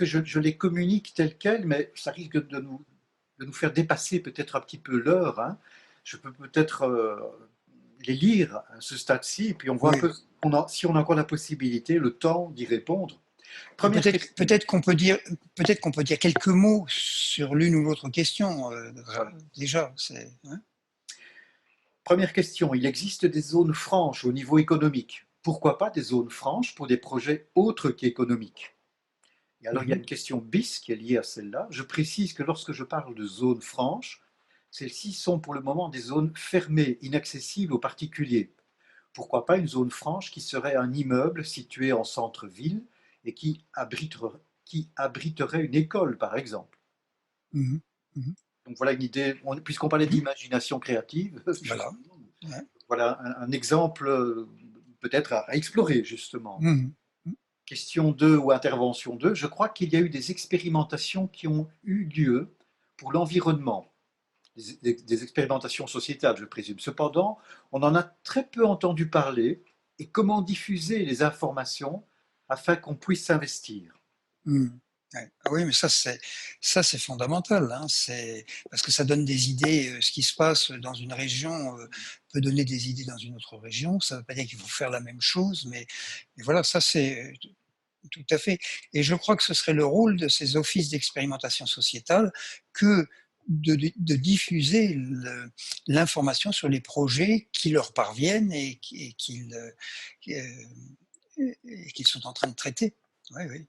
je les communique telles quelles, mais ça risque de nous faire dépasser peut-être un petit peu l'heure. Hein. Je peux peut-être les lire à ce stade-ci, et puis on voit Oui. un peu si on a encore la possibilité, le temps d'y répondre. Peut-être qu'on peut dire quelques mots sur l'une ou l'autre question. Voilà. Déjà, hein. Première question, il existe des zones franches au niveau économique. Pourquoi pas des zones franches pour des projets autres qu'économiques? Et alors, il y a une question bis qui est liée à celle-là. Je précise que lorsque je parle de zones franches, celles-ci sont pour le moment des zones fermées, inaccessibles aux particuliers. Pourquoi pas une zone franche qui serait un immeuble situé en centre-ville et qui abriterait une école, par exemple? Mhm. Mhm. Donc voilà une idée, puisqu'on parlait Mhm. d'imagination créative, Voilà. Ouais. voilà un exemple peut-être à explorer justement. Mhm. Question 2 ou intervention 2, je crois qu'il y a eu des expérimentations qui ont eu lieu pour l'environnement, des expérimentations sociétales, je présume. Cependant, on en a très peu entendu parler et comment diffuser les informations afin qu'on puisse s'investir. Mhm. Ouais. Ah oui, mais ça c'est fondamental, hein. C'est parce que ça donne des idées. Ce qui se passe dans une région peut donner des idées dans une autre région. Ça ne veut pas dire qu'il faut faire la même chose, mais voilà, ça c'est tout à fait. Et je crois que ce serait le rôle de ces offices d'expérimentation sociétale que de diffuser l'information sur les projets qui leur parviennent et qu'ils sont en train de traiter. Oui, oui.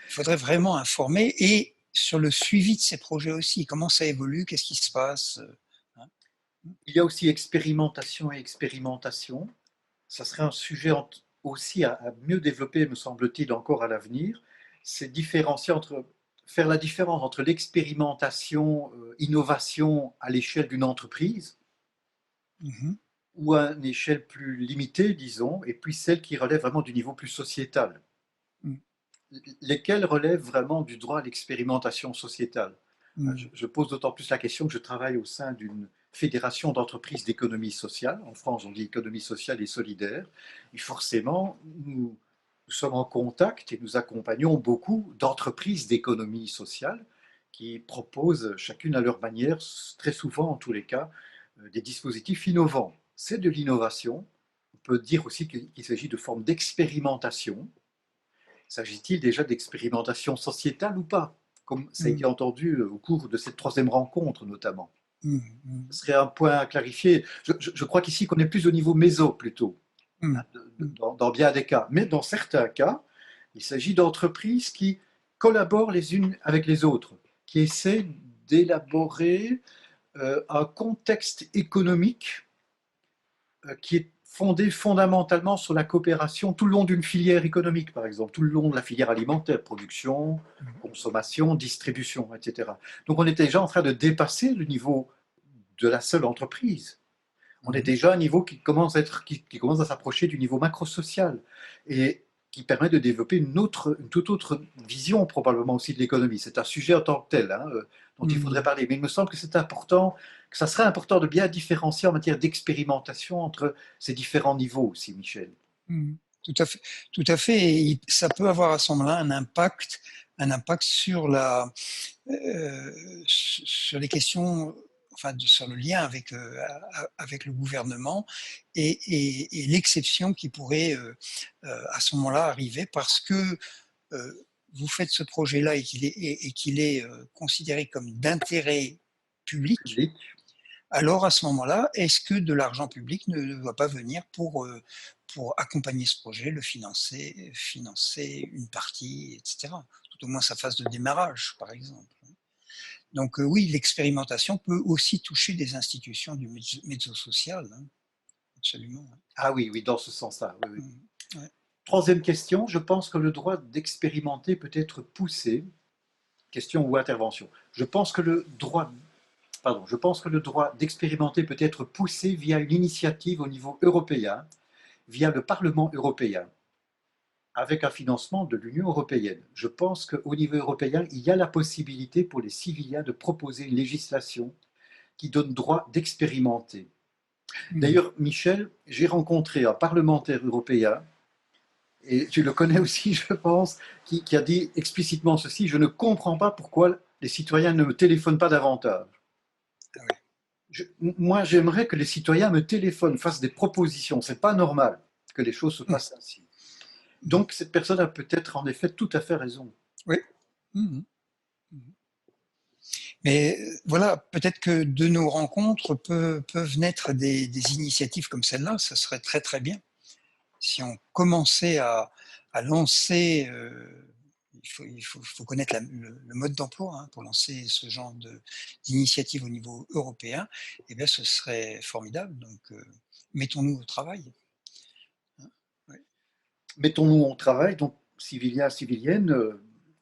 Il faudrait vraiment informer et sur le suivi de ces projets aussi. Comment ça évolue, qu'est-ce qui se passe, hein. Il y a aussi expérimentation et expérimentation. Ça serait un sujet aussi à mieux développer, me semble-t-il, encore à l'avenir. C'est différencier entre faire la différence entre l'expérimentation, innovation à l'échelle d'une entreprise, Mhm. ou à une échelle plus limitée, disons, et puis celle qui relève vraiment du niveau plus sociétal. Mhm. Lesquelles relèvent vraiment du droit à l'expérimentation sociétale? Mhm. Je pose d'autant plus la question que je travaille au sein d'une fédération d'entreprises d'économie sociale. En France, on dit économie sociale et solidaire. Et forcément, nous sommes en contact et nous accompagnons beaucoup d'entreprises d'économie sociale qui proposent, chacune à leur manière, très souvent en tous les cas, des dispositifs innovants. C'est de l'innovation. On peut dire aussi qu'il s'agit de formes d'expérimentation. S'agit-il déjà d'expérimentation sociétale ou pas? Comme ça a été Mhm. entendu au cours de cette troisième rencontre notamment. Mhm. Ce serait un point à clarifier. Je crois qu'ici qu'on est plus au niveau méso plutôt, hein, Mhm. Mhm. dans bien des cas. Mais dans certains cas, il s'agit d'entreprises qui collaborent les unes avec les autres, qui essaient d'élaborer un contexte économique qui est fondé fondamentalement sur la coopération tout le long d'une filière économique, par exemple, tout le long de la filière alimentaire, production, consommation, distribution, etc. Donc on est déjà en train de dépasser le niveau de la seule entreprise. On est Mhm. déjà à un niveau qui commence à s'approcher du niveau macrosocial et qui permet de développer une toute autre vision probablement aussi de l'économie. C'est un sujet en tant que tel, hein, dont il faudrait Mhm. parler. Mais il me semble que c'est important, que ça serait important de bien différencier en matière d'expérimentation entre ces différents niveaux aussi, Michel. Mhm. Tout à fait, tout à fait. Et ça peut avoir à ce moment-là un impact sur sur les questions, enfin, sur le lien avec le gouvernement et l'exception qui pourrait à ce moment-là arriver parce que vous faites ce projet-là et qu'il est considéré comme d'intérêt public. Public. Alors à ce moment-là, est-ce que de l'argent public ne doit pas venir pour accompagner ce projet, le financer une partie, etc. Tout au moins sa phase de démarrage, par exemple. Donc oui, l'expérimentation peut aussi toucher des institutions du médico-social, hein, absolument. Ah oui, oui, dans ce sens-là. Oui, oui. Mm. Ouais. Troisième question, je pense que le droit d'expérimenter peut être poussé, question ou intervention. Je pense que le droit d'expérimenter peut être poussé via une initiative au niveau européen, via le Parlement européen, avec un financement de l'Union européenne. Je pense qu'au niveau européen, il y a la possibilité pour les civiliens de proposer une législation qui donne droit d'expérimenter. Mm. D'ailleurs, Michel, j'ai rencontré un parlementaire européen, et tu le connais aussi, je pense, qui a dit explicitement ceci: je ne comprends pas pourquoi les citoyens ne me téléphonent pas davantage. Ah ouais. Moi, j'aimerais que les citoyens me téléphonent, fassent des propositions. C'est pas normal que les choses se Mm. passent ainsi. Mm. Donc, cette personne a peut-être en effet tout à fait raison. Oui. Mm. Mm. Mais voilà, peut-être que de nos rencontres peuvent naître des initiatives comme celle-là, ça serait très très bien. Si on commençait à lancer, faut connaître le mode d'emploi hein, pour lancer ce genre d'initiative au niveau européen, eh bien ce serait formidable. Donc mettons-nous au travail. Hein. Ouais. Mettons-nous au travail, donc civiliens, civiliennes,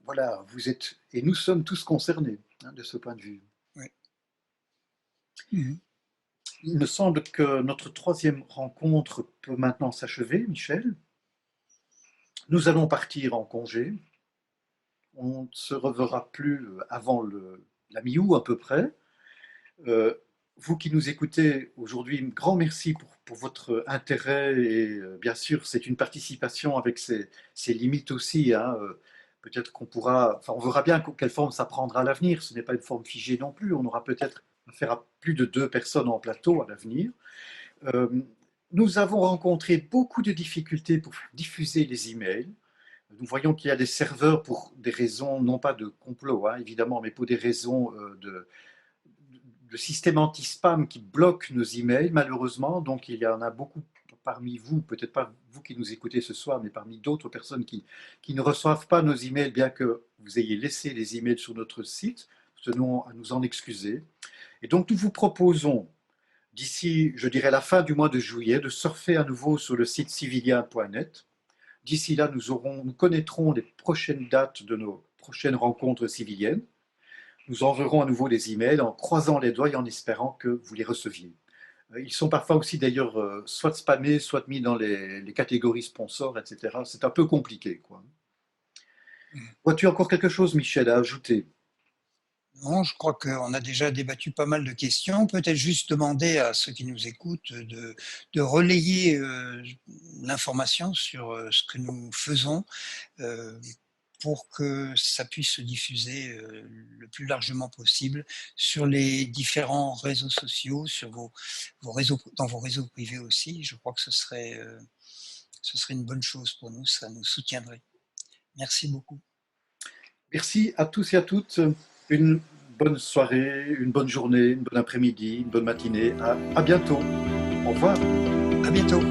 voilà, vous êtes, et nous sommes tous concernés hein, de ce point de vue. Ouais. Mhm. Il me semble que notre troisième rencontre peut maintenant s'achever, Michel. Nous allons partir en congé. On ne se reverra plus avant la mi-août à peu près. Euh, Vous qui nous écoutez aujourd'hui, un grand merci pour votre intérêt et bien sûr, c'est une participation avec ses limites aussi, hein. Peut-être qu'on pourra, enfin, on verra bien quelle forme ça prendra à l'avenir. Ce n'est pas une forme figée non plus. On aura peut-être affaire à plus de 2 personnes en plateau à l'avenir. Euh, Nous avons rencontré beaucoup de difficultés pour diffuser les emails. Nous voyons qu'il y a des serveurs pour des raisons, non pas de complot, hein, évidemment, mais pour des raisons de système anti-spam qui bloquent nos emails, malheureusement. Donc, il y en a beaucoup parmi vous, peut-être pas vous qui nous écoutez ce soir, mais parmi d'autres personnes qui ne reçoivent pas nos emails, bien que vous ayez laissé les emails sur notre site. Nous tenons à nous en excuser. Et donc, nous vous proposons, d'ici, je dirais, la fin du mois de juillet, de surfer à nouveau sur le site civilien.net. D'ici là, nous connaîtrons les prochaines dates de nos prochaine rencontre civilienne. Nous enverrons à nouveau les emails en croisant les doigts et en espérant que vous les receviez. Ils sont parfois aussi d'ailleurs soit spammés, soit mis dans les catégories sponsors, etc. C'est un peu compliqué, quoi. Vois-tu encore quelque chose, Michel, à ajouter? Non, je crois qu'on a déjà débattu pas mal de questions. Peut-être juste demander à ceux qui nous écoutent de relayer l'information sur ce que nous faisons euh, pour que ça puisse se diffuser le plus largement possible sur les différents réseaux sociaux, sur vos réseaux, dans vos réseaux privés aussi. Je crois que ce serait une bonne chose pour nous, ça nous soutiendrait. Merci beaucoup. Merci à tous et à toutes. Une bonne soirée, une bonne journée, une bonne après-midi, une bonne matinée. À bientôt. Au revoir. À bientôt.